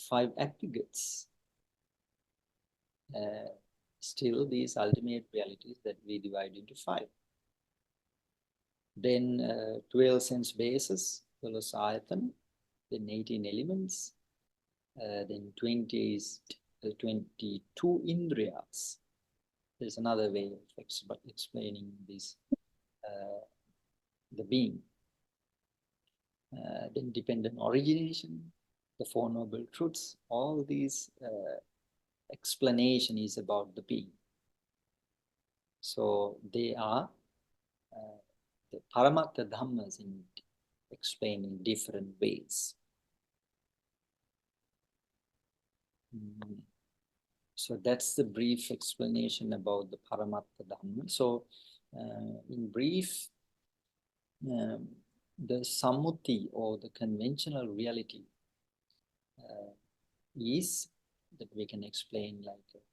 5 aggregates. Still these ultimate realities that we divide into 5. Then 12 sense bases, 12 ayatana, then 18 elements, then 22 indriyas. There's another way of explaining this, the being. Then dependent origination, the 4 noble truths, all these explanation is about the being. So they are the Paramattha Dhammas explained in different ways. So that's the brief explanation about the Paramattha Dhamma. So in brief, the sammuti or the conventional reality is that we can explain like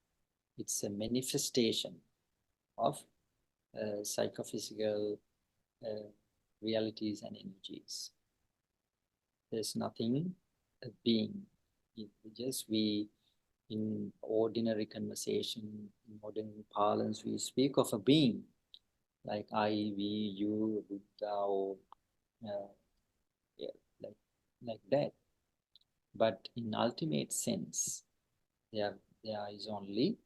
it's a manifestation of psychophysical realities and energies. There's nothing being. We in ordinary conversation, in modern parlance, we speak of a being like I, we, you, Buddha, or like that. But in ultimate sense, there is only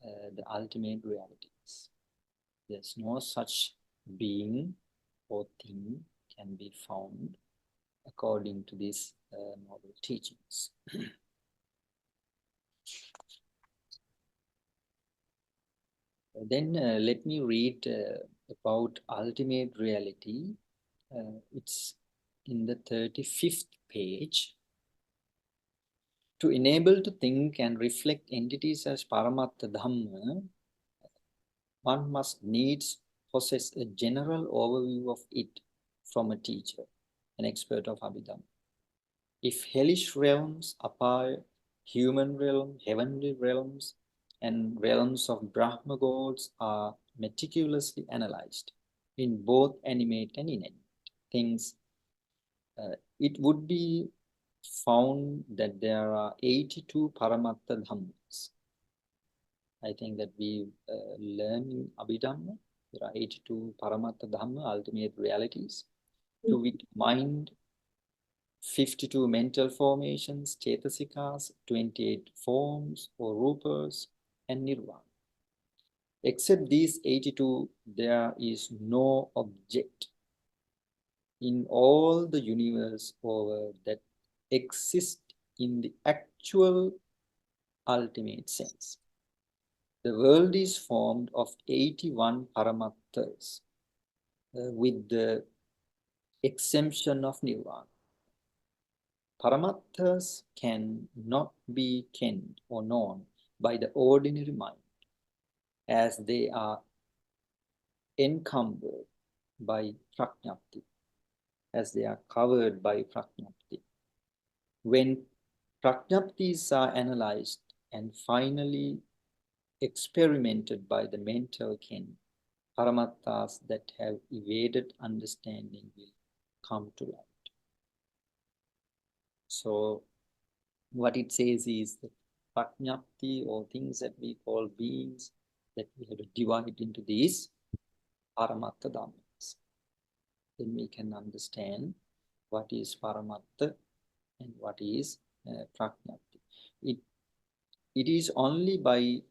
the ultimate realities. There's no such being or thing can be found according to these noble teachings. Then let me read about ultimate reality. It's in the 35th page. To enable to think and reflect entities as Paramattha Dhamma, one must needs possess a general overview of it from a teacher, an expert of Abhidhamma. If hellish realms, apaya, human realm, heavenly realms, and realms of Brahma gods are meticulously analyzed in both animate and inanimate things, it would be found that there are 82 Paramattha Dhammas. I think that we learn in Abhidhamma, there are 82 Paramattha Dhamma, ultimate realities. to wit mind, 52 mental formations, cetasikas, 28 forms or rupas, and nirvana. Except these 82, there is no object in all the universe over that exists in the actual ultimate sense. The world is formed of 81 paramatthas, with the exemption of nirvana. Paramatthas can not be kenned or known by the ordinary mind, as they are encumbered by prajnapti, as they are covered by prajnapti. When prajnaptis are analyzed and finally experimented by the mental ken, paramatthas that have evaded understanding will come to light. So what it says is that prajnapti, or things that we call beings, that we have to divide into these paramattha dhammas. Then we can understand what is paramattha and what is prajnapti. It is only by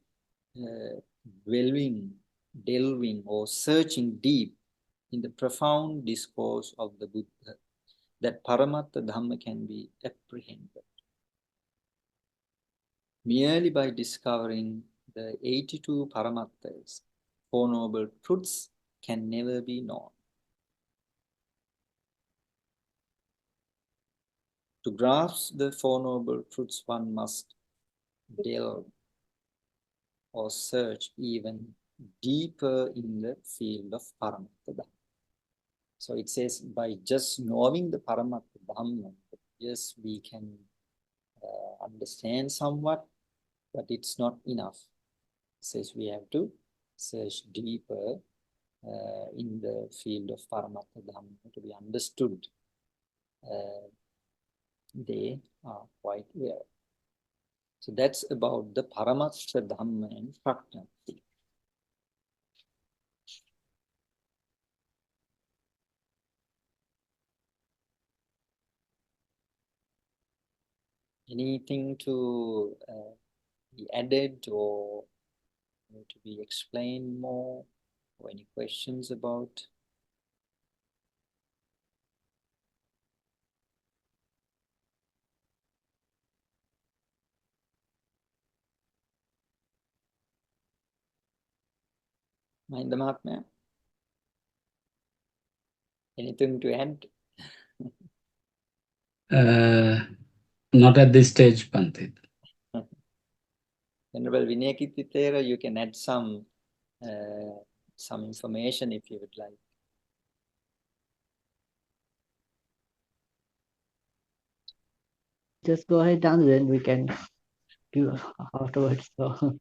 delving or searching deep in the profound discourse of the Buddha that paramattha dhamma can be apprehended. Merely by discovering the 82 paramatthas, Four Noble Truths can never be known. To grasp the Four Noble Truths, one must delve or search even deeper in the field of paramattha dhamma. So it says, by just knowing the paramattha dhamma, yes, we can understand somewhat, but it's not enough. It says we have to search deeper in the field of paramattha dhamma to be understood. They are quite rare. So that's about the paramattha dhamma and prajnapti. Anything to be added or to be explained more, or any questions about? Mahinda Mahatmaya? Anything to add? Not at this stage, Pandit. Venerable Vinayadhamma Thero, you can add some information if you would like. Just go ahead and then we can do afterwards. So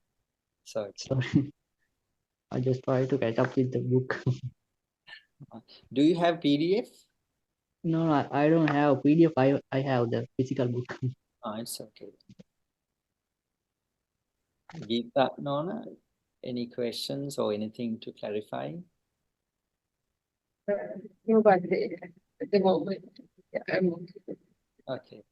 So, sorry, I just try to catch up with the book. do you have PDF? No, I don't have PDF. I have the physical book. It's okay. Geeta, Nona, any questions or anything to clarify? No, but at the moment, yeah, I'm okay. Okay.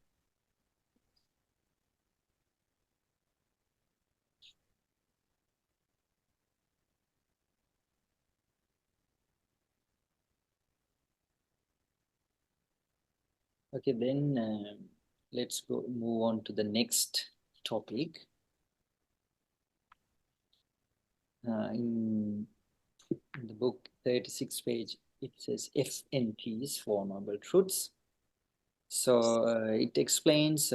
Okay, then let's move on to the next topic. In the book, 36 page, it says FNPs, Four Noble Truths. So it explains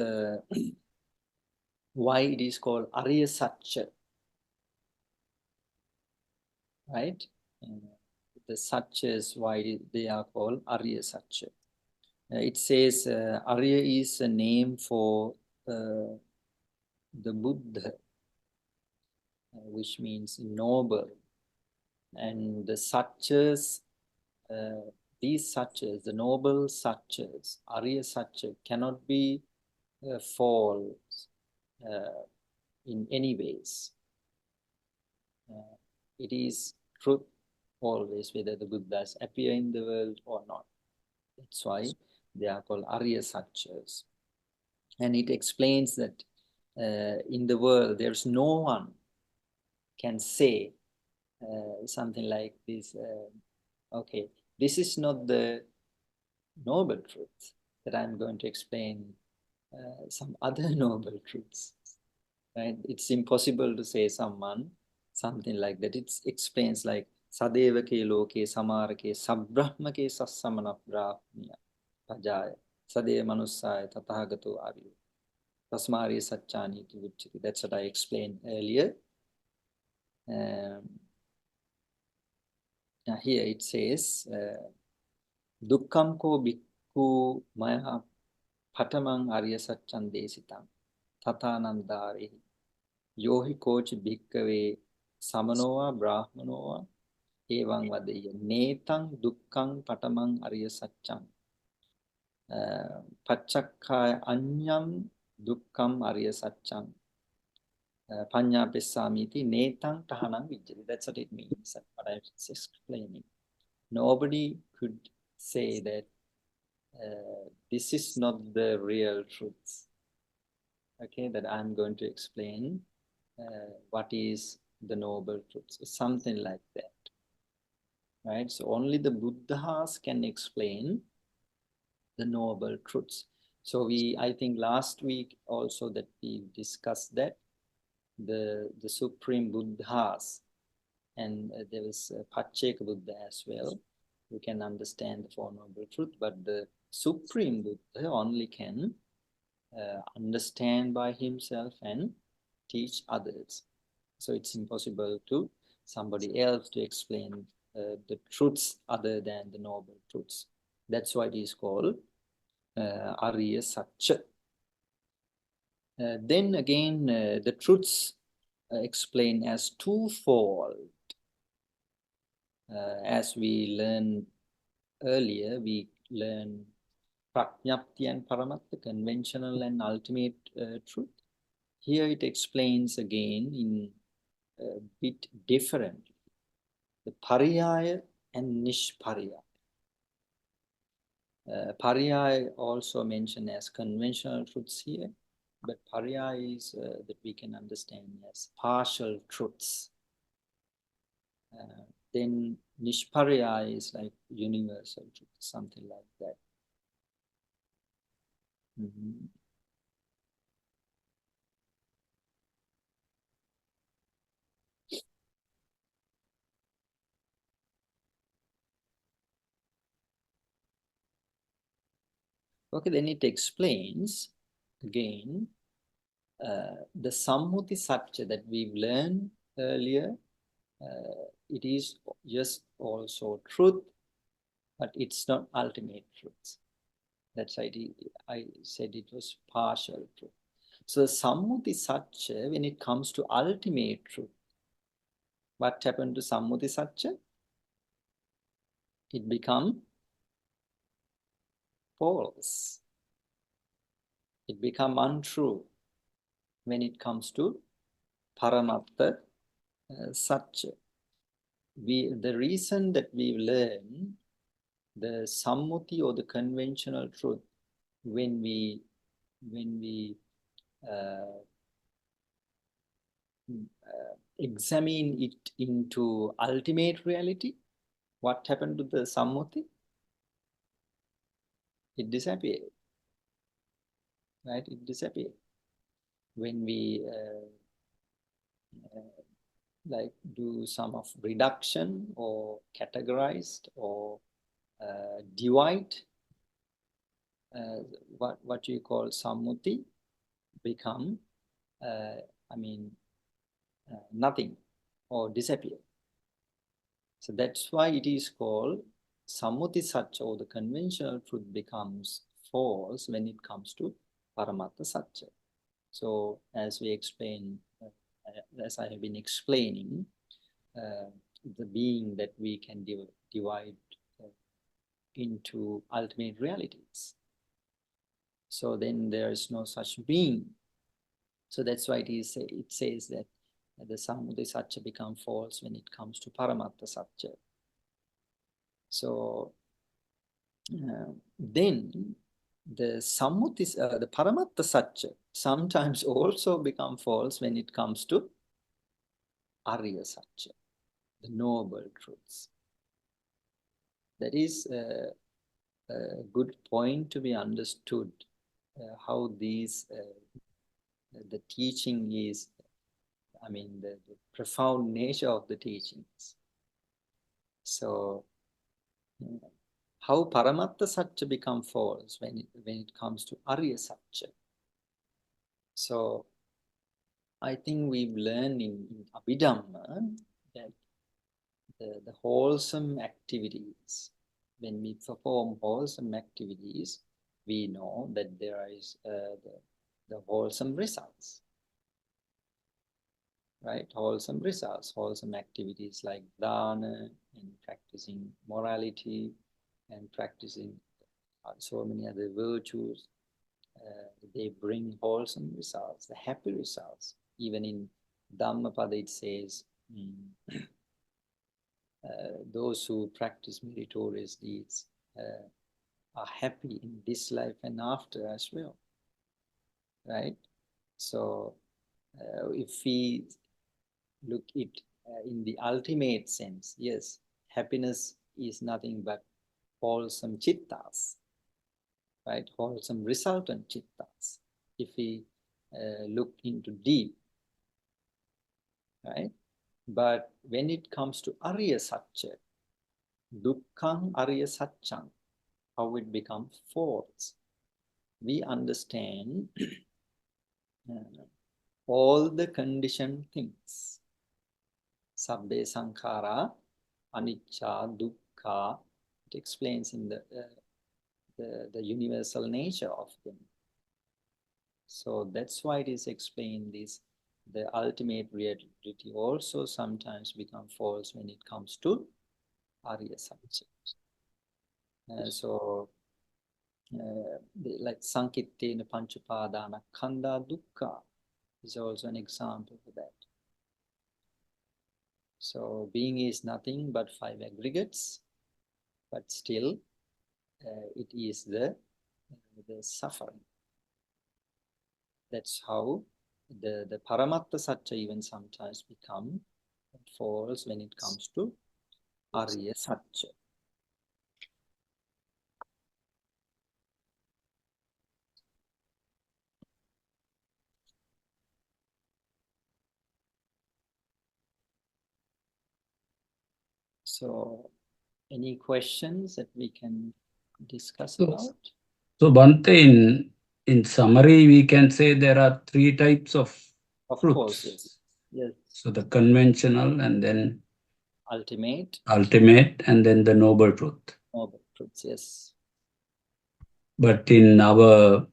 why it is called Arya Satya, right? The Satyas, why they are called Arya Satya. It says Arya is a name for the Buddha, which means noble. And the Satyas, these Satyas, the noble Satyas, Arya Satya, cannot be false in any ways. It is truth always, whether the Buddhas appear in the world or not. That's why they are called Arya Satchas. And it explains that in the world, there's no one can say something like this, okay, this is not the noble truth that I'm going to explain some other noble truths, right? It's impossible to say someone something like that. It explains like Sadevake loke samarake sabrahmake sassamana brahmya pajaya Sade manussaya tathagato aviyo tasmari satchani tuvuchiti. That's what I explained earlier. Here it says Dukkam ko bhikkhu maya patamang arya satchan desitang tatanandare yohi kochi bhikkave samanoa brahmanoa evang vadeya netang dukkang patamang arya satchan pachakkaya anyam dukkam arya satchan panya pesamiti netang tahanang vijjati. That's what it means, what I was explaining. Nobody could say that this is not the real truth. Okay, that I'm going to explain what is the noble truth. So something like that. Right? So only the Buddhas can explain the noble truths. So I think last week also that we discussed that the Supreme Buddhas, and there was Pacceka Buddha as well, who can understand the Four Noble Truths, but the Supreme Buddha only can understand by himself and teach others. So it's impossible to somebody else to explain the truths other than the noble truths. That's why it is called Arya Satcha. Then again, the truths explained as twofold. As we learned earlier, we learned Prajnapti and Paramatta, conventional and ultimate truth. Here it explains again in a bit differently. The Pariyaya and Nishpariyaya. Pariyaya also mentioned as conventional truths here, but Pariyaya is that we can understand as partial truths. Then Nishpariyaya is like universal truth, something like that. Mm-hmm. Okay, then it explains again the Sammuti Satcha that we've learned earlier. It is just also truth, but it's not ultimate truth. That's why I said it was partial truth. So the Sammuti Satcha, when it comes to ultimate truth, what happened to Sammuti Satcha? It becomes false. It becomes untrue when it comes to Paramatta Satcha. The reason that we learn the Sammuti or the conventional truth when we examine it into ultimate reality, what happened to the Sammuti? It disappeared. Right? It disappeared. When we like do some of reduction or categorized or divide, what you call Sammuti become, nothing or disappear. So that's why it is called Sammuti Satcha, or the conventional truth becomes false when it comes to Paramatta Satcha. So as we explain, as I have been explaining, the being that we can divide into ultimate realities. So then there is no such being. So that's why it says that the Sammuti Satcha become false when it comes to Paramatta Satcha. So then the sammutis, the paramatta satcha sometimes also become false when it comes to Arya satcha, the noble truths. That is a good point to be understood, how these, the teaching is, I mean, the profound nature of the teachings. So, how paramatta satcha become false when it comes to Arya satcha? So, I think we've learned in Abhidhamma that the wholesome activities, when we perform wholesome activities, we know that there is the wholesome results, right? Wholesome results, wholesome activities like dana and practicing morality and practicing so many other virtues. They bring wholesome results, the happy results. Even in Dhammapada it says, those who practice meritorious deeds are happy in this life and after as well, right? So if we look it in the ultimate sense, yes, happiness is nothing but wholesome chittas, right? Wholesome resultant chittas. If we look into deep, right? But when it comes to Arya Satcha, Dukkhang Arya Satchang, how it becomes false, we understand all the conditioned things. Sabbe Sankhara, Anicca, Dukkha, it explains in the universal nature of them. So that's why it is explained this. The ultimate reality also sometimes become false when it comes to Arya Satcha. So, like Sankittena Panchapadana Khanda Dukkha is also an example for that. So, being is nothing but 5 aggregates, but still it is the suffering. That's how the Paramatta Satcha even sometimes become false when it comes to Arya Satcha. So, any questions that we can discuss about? So Bhante, in summary, we can say there are 3 types of truths. Course, yes. Yes. So the conventional, and then ultimate, and then the noble truth. Noble truths, yes. But in our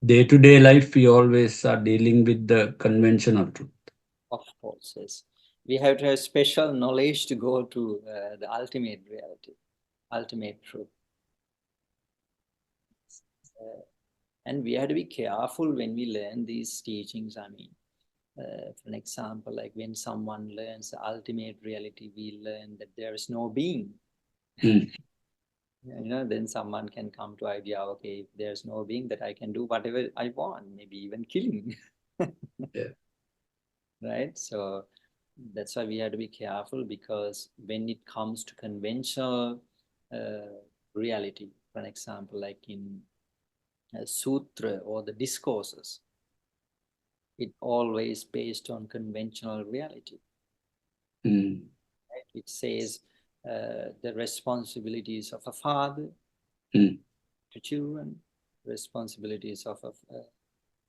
day-to-day life, we always are dealing with the conventional truth. Of course, yes. We have to have special knowledge to go to the ultimate reality, ultimate truth. And we have to be careful when we learn these teachings. I mean, for an example, like when someone learns the ultimate reality, we learn that there is no being. You know, then someone can come to idea, okay, if there's no being, that I can do whatever I want, maybe even killing. Yeah. Right? So that's why we have to be careful, because when it comes to conventional reality, for an example, like in sutra or the discourses, it always based on conventional reality. Right? It says the responsibilities of a father to children, responsibilities of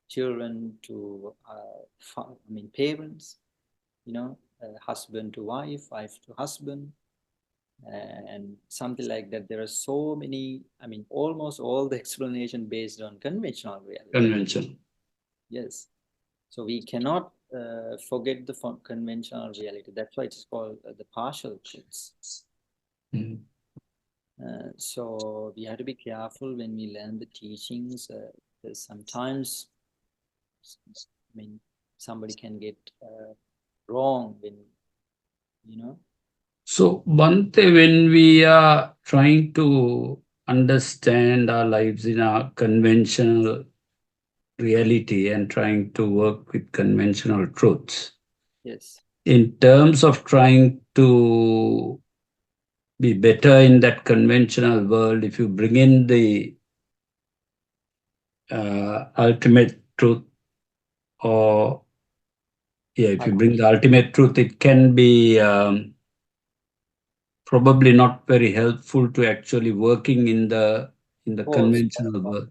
children to parents, you know, husband to wife, wife to husband, and something like that. There are so many, I mean, almost all the explanation based on conventional reality. Convention. Yes. So we cannot forget the conventional reality. That's why it's called the partial truths. So we have to be careful when we learn the teachings. Sometimes, I mean, somebody can get wrong when, you know. So Bhante, when we are trying to understand our lives in a conventional reality and trying to work with conventional truths. Yes. In terms of trying to be better in that conventional world, if you bring in the ultimate truth, or if you bring the ultimate truth, it can be probably not very helpful to actually working in the conventional world.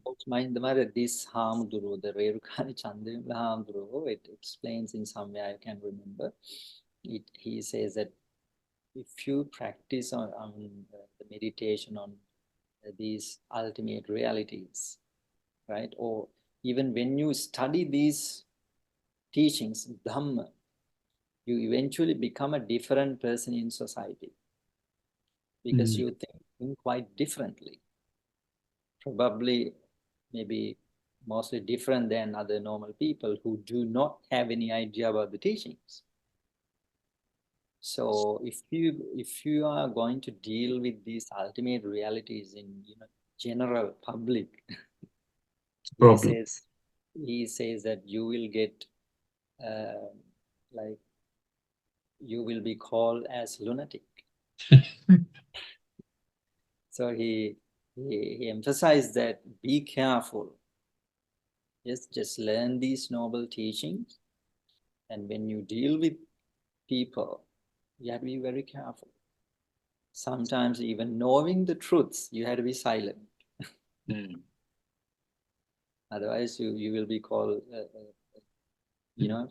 This Hamduru, the Rerukani Chandrimla Hamduru, it explains in some way, I can remember. He says that if you practice on the meditation on these ultimate realities, right? Or even when you study these teachings, Dhamma, you eventually become a different person in society because you think quite differently. Probably, maybe mostly different than other normal people who do not have any idea about the teachings. So if you are going to deal with these ultimate realities in general public, he says that you will get like you will be called as lunatic. So he emphasized that be careful. Yes, just learn these noble teachings, and when you deal with people, you have to be very careful. Sometimes even knowing the truths, you have to be silent. Otherwise, you will be called,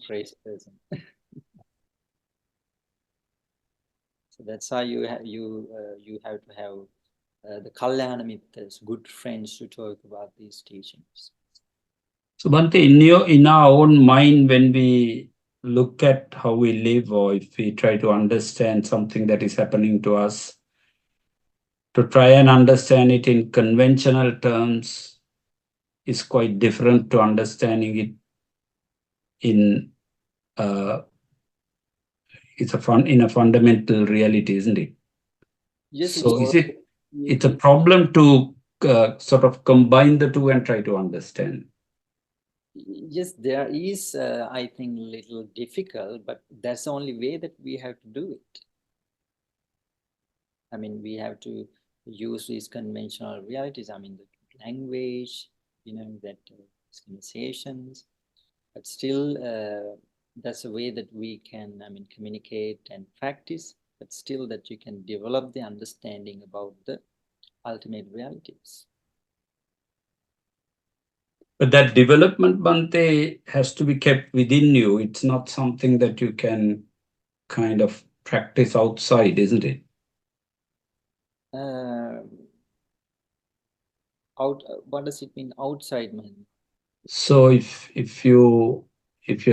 crazy person. So that's why you have to have the Kalyana Mittas, good friends, to talk about these teachings. So Bhante, in our own mind, when we look at how we live, or if we try to understand something that is happening to us, to try and understand it in conventional terms is quite different to understanding it in in a fundamental reality, isn't it? Yes. So it's a problem to sort of combine the two and try to understand? Yes, there is, I think, a little difficult, but that's the only way that we have to do it. I mean, we have to use these conventional realities. I mean, the language, that conversations, but still, that's a way that we can, communicate and practice, but still that you can develop the understanding about the ultimate realities. But that development, Bhante, has to be kept within you. It's not something that you can kind of practice outside, isn't it? What does it mean outside, man? So if you're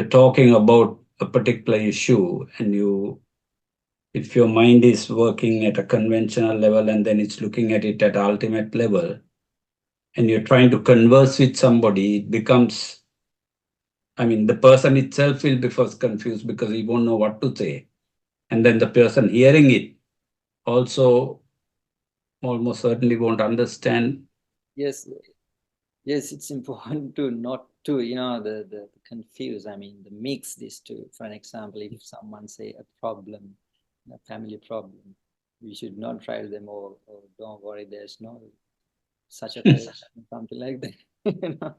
talking about a particular issue and if your mind is working at a conventional level and then it's looking at it at ultimate level, and you're trying to converse with somebody, it becomes, the person itself will be first confused because he won't know what to say. And then the person hearing it also almost certainly won't understand. Yes, it's important to not to, the confuse, the mix these two. For an example, if someone say a problem, a family problem, we should not try them, or don't worry, there's no such a person, something like that.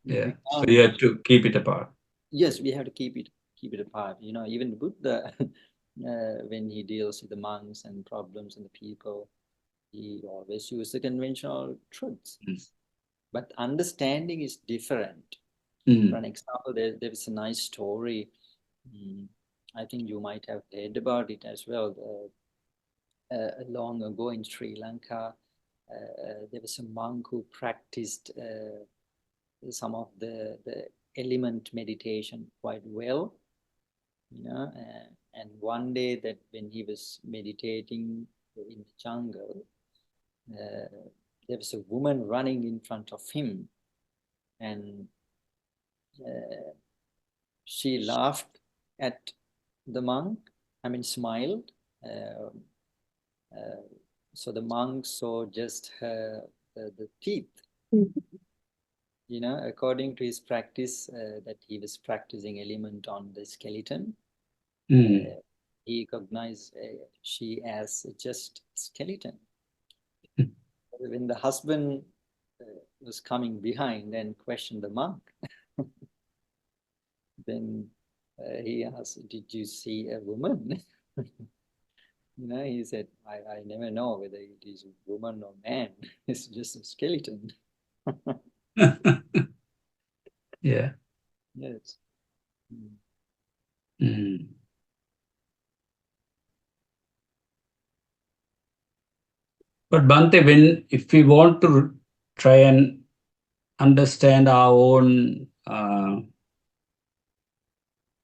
Yeah, so you have to keep it apart. Yes, we have to keep it apart. Even Buddha, when he deals with the monks and problems and the people, he always uses the conventional truths. But understanding is different. For an example, there was a nice story. I think you might have heard about it as well. Long ago in Sri Lanka, there was a monk who practiced some of the element meditation quite well. And one day that when he was meditating in the jungle, there was a woman running in front of him, and she laughed at the monk, smiled, So the monk saw just the teeth. You know, according to his practice, that he was practicing element on the skeleton, he recognized she as just skeleton. When the husband was coming behind and questioned the monk, then he asked, "Did you see a woman?" You know, he said, I never know whether it is woman or man. It's just a skeleton. Yeah. Yes. But Bhante, if we want to try and understand our own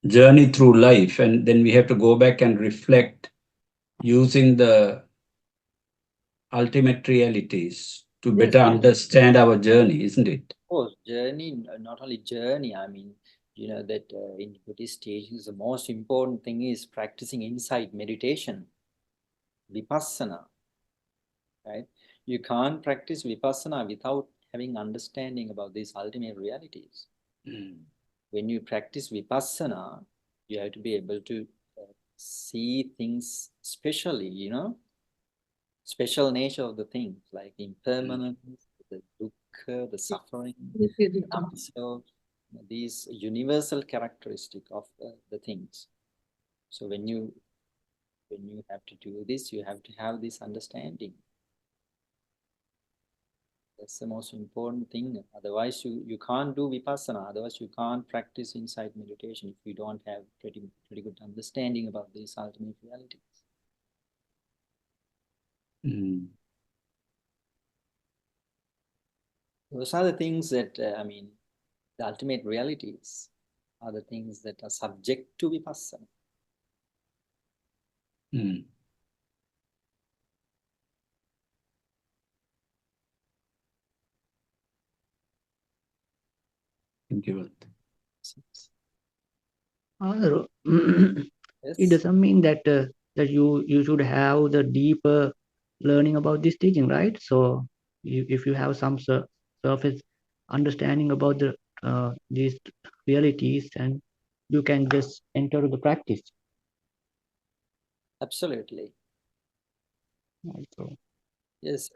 journey through life, and then we have to go back and reflect using the ultimate realities to better understand our journey, isn't it? Of course, journey, not only journey, I mean, you know, that in Buddhist teachings, the most important thing is practicing insight meditation, vipassana, right? You can't practice vipassana without having understanding about these ultimate realities. When you practice vipassana, you have to be able to see things specially, you know, special nature of the things like impermanence, the dukkha, the suffering, so these universal characteristic of the things. So when you have to do this, you have to have this understanding. That's the most important thing. Otherwise, you can't do vipassana. Otherwise, you can't practice insight meditation if you don't have pretty good understanding about these ultimate realities. Those are the things that, I mean, the ultimate realities are the things that are subject to vipassana. Thank you. It doesn't mean that that you should have the deeper learning about this teaching, right? So if you have some surface understanding about these realities, and you can just enter the practice. Absolutely. So, yes,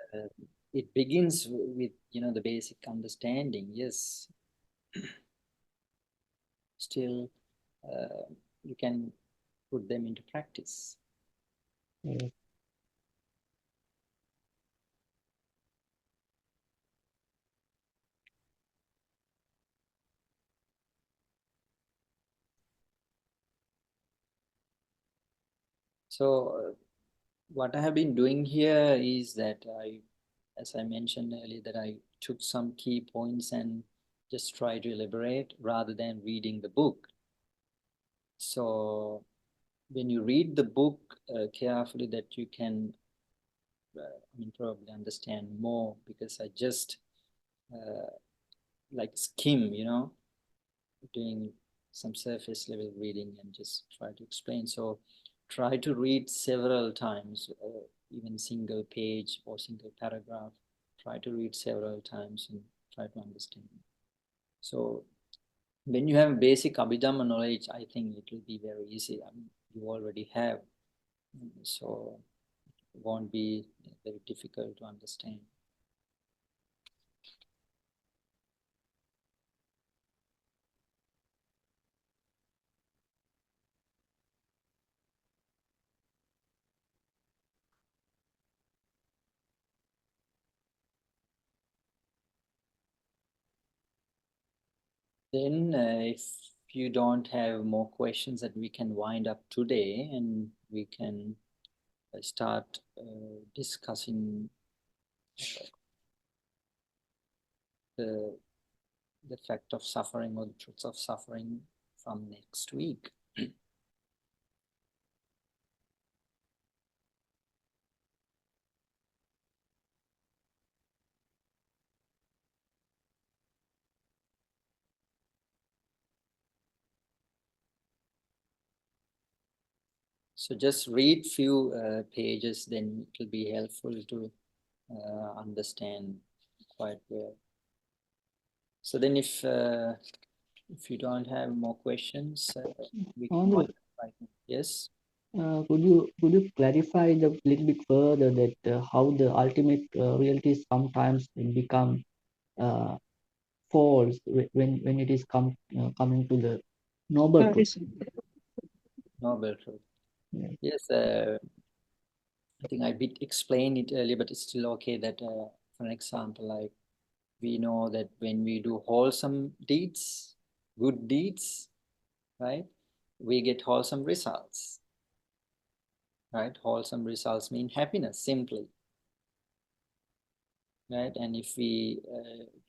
it begins with, you know, the basic understanding. Yes. Still, you can put them into practice. So what I have been doing here is that as I mentioned earlier, that I took some key points and just try to elaborate rather than reading the book. So when you read the book carefully, that you can probably understand more, because I just like skim, you know, doing some surface level reading and just try to explain. So try to read several times, even single page or single paragraph. Try to read several times and try to understand. So when you have basic Abhidhamma knowledge, I think it will be very easy. I mean, you already have, so it won't be very difficult to understand. Then if you don't have more questions, that we can wind up today and we can start discussing the fact of suffering or the truths of suffering from next week. So just read few pages, then it will be helpful to understand quite well. So then if you don't have more questions, we can Andrew, right now. Yes. could you clarify the little bit further that how the ultimate realities sometimes become false when it is coming to the noble truth? Noble truth. Yeah. Yes, I think I did explain it earlier, but it's still okay that, for an example, like we know that when we do wholesome deeds, good deeds, right, we get wholesome results, right? Wholesome results mean happiness, simply, right? And if we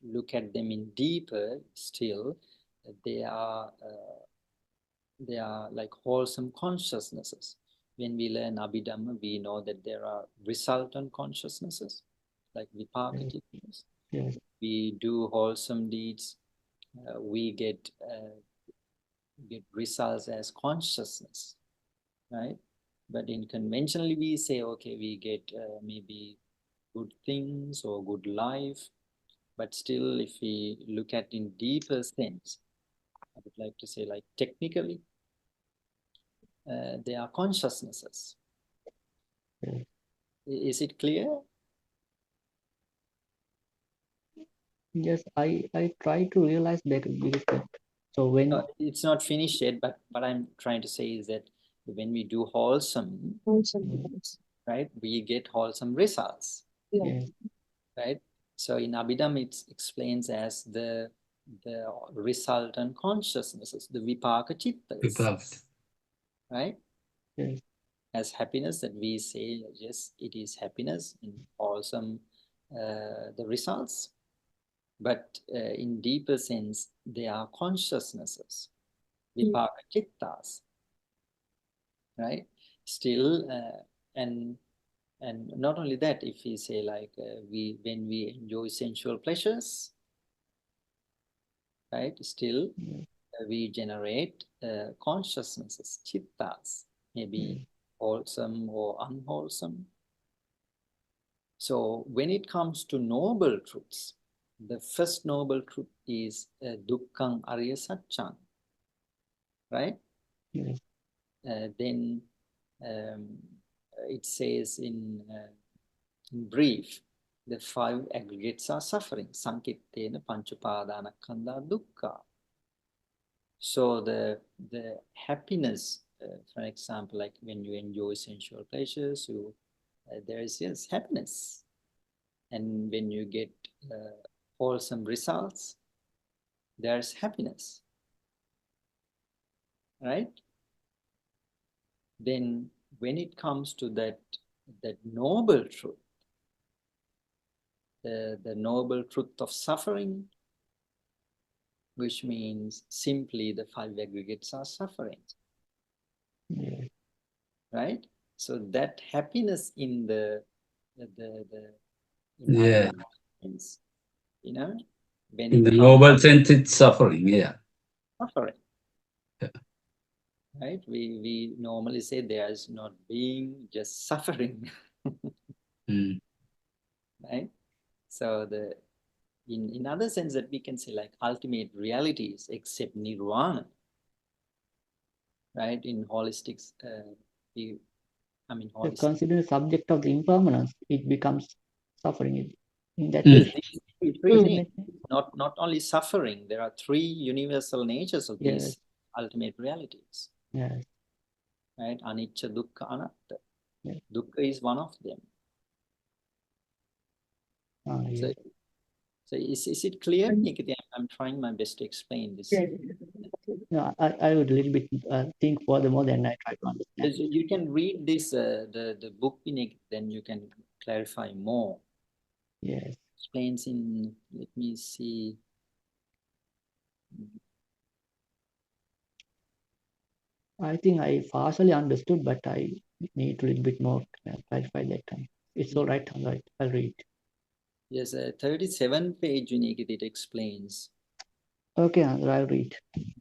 look at them in deeper, still, they are like wholesome consciousnesses. When we learn Abhidhamma, we know that there are resultant consciousnesses, like vipaka cittas. Yes. We do wholesome deeds, we get results as consciousness, right? But in conventionally, we say, okay, we get maybe good things or good life. But still, if we look at in deeper sense, I would like to say, like technically, they are consciousnesses. Yes. Is it clear? Yes, I try to realize that because so when No, it's not finished yet, but what I'm trying to say is that when we do wholesome, right, we get wholesome results, yes, right? So in Abhidhamma, it explains as the resultant consciousnesses, the vipaka cittas, right? yes, As happiness that we say, yes, it is happiness in wholesome, the results. But in deeper sense, they are consciousnesses, vipaka cittas, right? Still, and not only that, if we say like when we enjoy sensual pleasures, right? Still, we generate consciousnesses, cittas, maybe wholesome or unwholesome. So when it comes to noble truths, the first noble truth is dukkhaṃ arya saccāṃ, right? yes, Then it says in brief, the five aggregates are suffering. Sankittena pañcupādānakkhandhā dukkha. So the happiness, for example, like when you enjoy sensual pleasures, there is, yes, happiness. And when you get wholesome results, there's happiness, right? Then when it comes to that noble truth, the noble truth of suffering, which means simply the five aggregates are suffering, yes, right? So that happiness in Yeah. sense, you know, when In it the comes noble sense, it's suffering. Yeah. suffering, Yeah. right? We normally say there's not being, just suffering, Mm. right? So in other sense that we can say like ultimate realities except nirvana, right? In holistics, so holistic. consider the subject of the impermanence, it becomes suffering in that Yes, way. these three Isn't things, it? not only suffering, there are three universal natures of Yes, these ultimate realities, yes, right? Anicca, dukkha, anatta. yes. Dukkha is one of them. Yes. So is it clear, Nikita? I'm trying my best to explain this. No, I would a little bit think furthermore, then I try to understand. You can read this, the book, Nikita, then you can clarify more. Yes. Explains in, let me see. I think I partially understood, but I need to a little bit more clarify that time. It's all right. All right. I'll read. Yes, 37 page, Nikita, it explains. Okay, I'll read.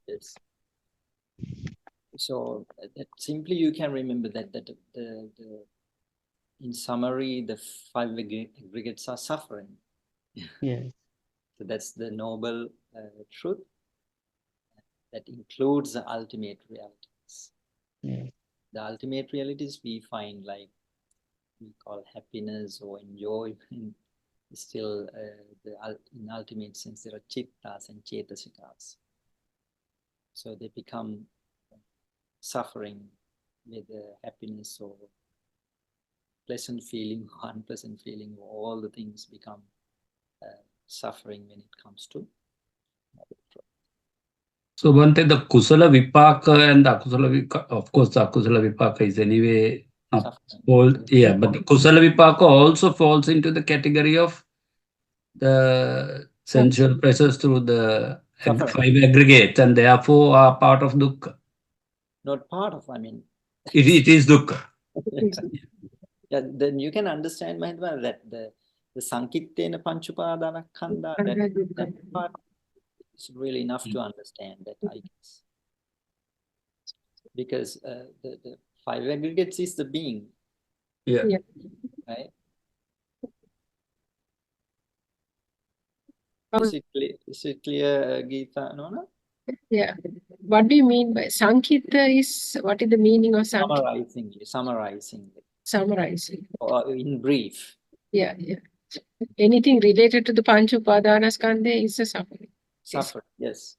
Yes. So that simply you can remember that in summary, the five aggregates are suffering. Yes. So that's the noble truth that includes the ultimate realities. Yes. The ultimate realities we find, like we call happiness or enjoyment, still in ultimate sense there are chittas and cetasikas. So they become suffering with happiness or pleasant feeling, unpleasant feeling, all the things become suffering when it comes to. So Bhante, the Kusala Vipaka and the Akusala Vipaka, of course, the Akusala Vipaka is anyway not old, yeah, but the Kusala Vipaka also falls into the category of the sensual pleasures through the five aggregates, and therefore are part of dukkha. Not part of, I mean. It is dukkha. Yeah, then you can understand, Mahendra, that the Sankittena Panchupadana Khanda, that part is really enough to understand that, I guess. Because the five aggregates is the being. Yeah. Right? How- Is it clear, Geeta, Nona? Yeah. What do you mean by Sankhita is, what is the meaning of Sankhita? Summarizing. Summarizing. Or in brief. Yeah, yeah. Anything related to the Pancha Upadanaskandha is a suffering. Suffer, yes.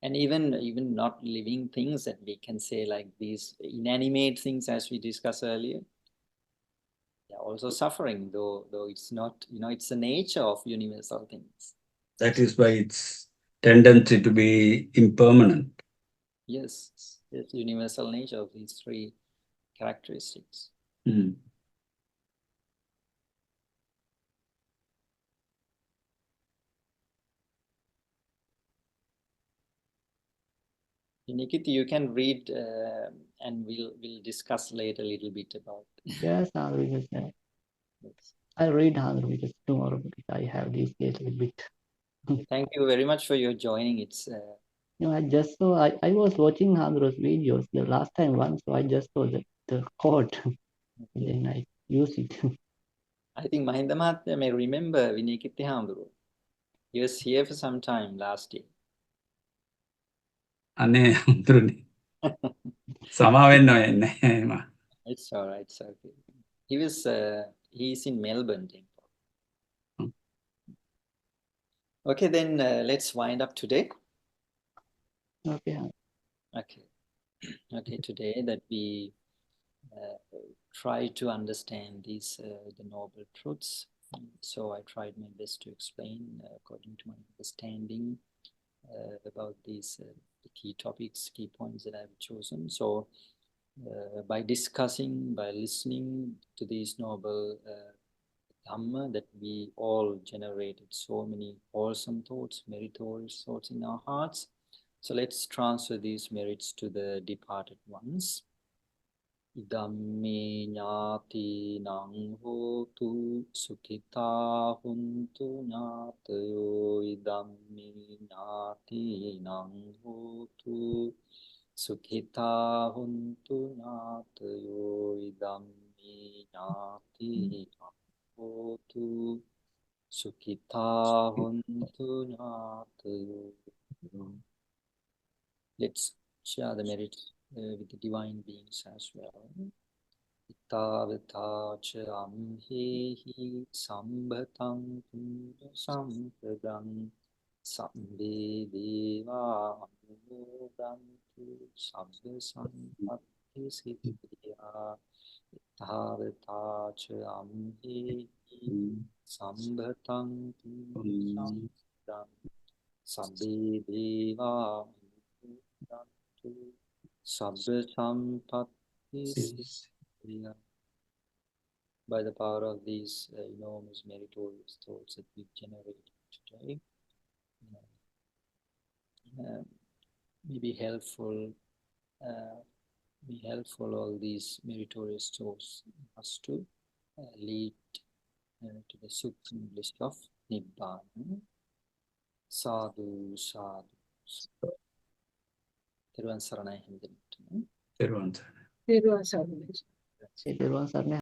And even not living things that we can say, like these inanimate things as we discussed earlier, they're also suffering, though it's not, it's the nature of universal things. That is why its tendency to be impermanent. Yes, it's universal nature of these three characteristics. Mm. Nikita, you can read and we'll discuss later a little bit about. Yes, Andrew, yes. Yes. I'll read Andrew because tomorrow because I have these days a bit. Thank you very much for your joining. It's I just saw I was watching Andrew's videos the last time once, so I just saw the quote and then I use it. I think Mahinda Mahatma may remember Vinayakitty Handuru. He was here for some time last year. Ane Andruni. Samawenno enne. It's all right, it's okay. He's in Melbourne. Okay, then let's wind up today. Okay. Okay, today that we try to understand these the noble truths. So I tried my best to explain according to my understanding about these the key topics, key points that I've chosen. So by discussing, by listening to these noble Dhamma, that we all generated so many wholesome thoughts, meritorious thoughts in our hearts. So let's transfer these merits to the departed ones. Idammi ñātīnaṁ hotu sukhitā huntu ñātayo. Idammi ñātīnaṁ hotu sukhitā huntu ñātayo. Idammi ñātīnaṁ hotu sukhitā huntu ñātayo. Let's share the merits with the divine beings as well. Ittavata cha amhehi sambhatam punya sampradam sabbe deva anumodantu sabba sampatti siddhya. Ittavata cha amhehi sambhatam punya sampradam sabbe deva Sabba Sampatti Siddhya. By the power of these enormous meritorious thoughts that we've generated today, be helpful all these meritorious thoughts us to lead to the supreme bliss of Nibbana. Sadhu, sadhu. තෙරුවන් සරණයි හැමදෙනාටම. තෙරුවන් සරණයි. තෙරුවන් සරණයි. තෙරුවන් සරණයි.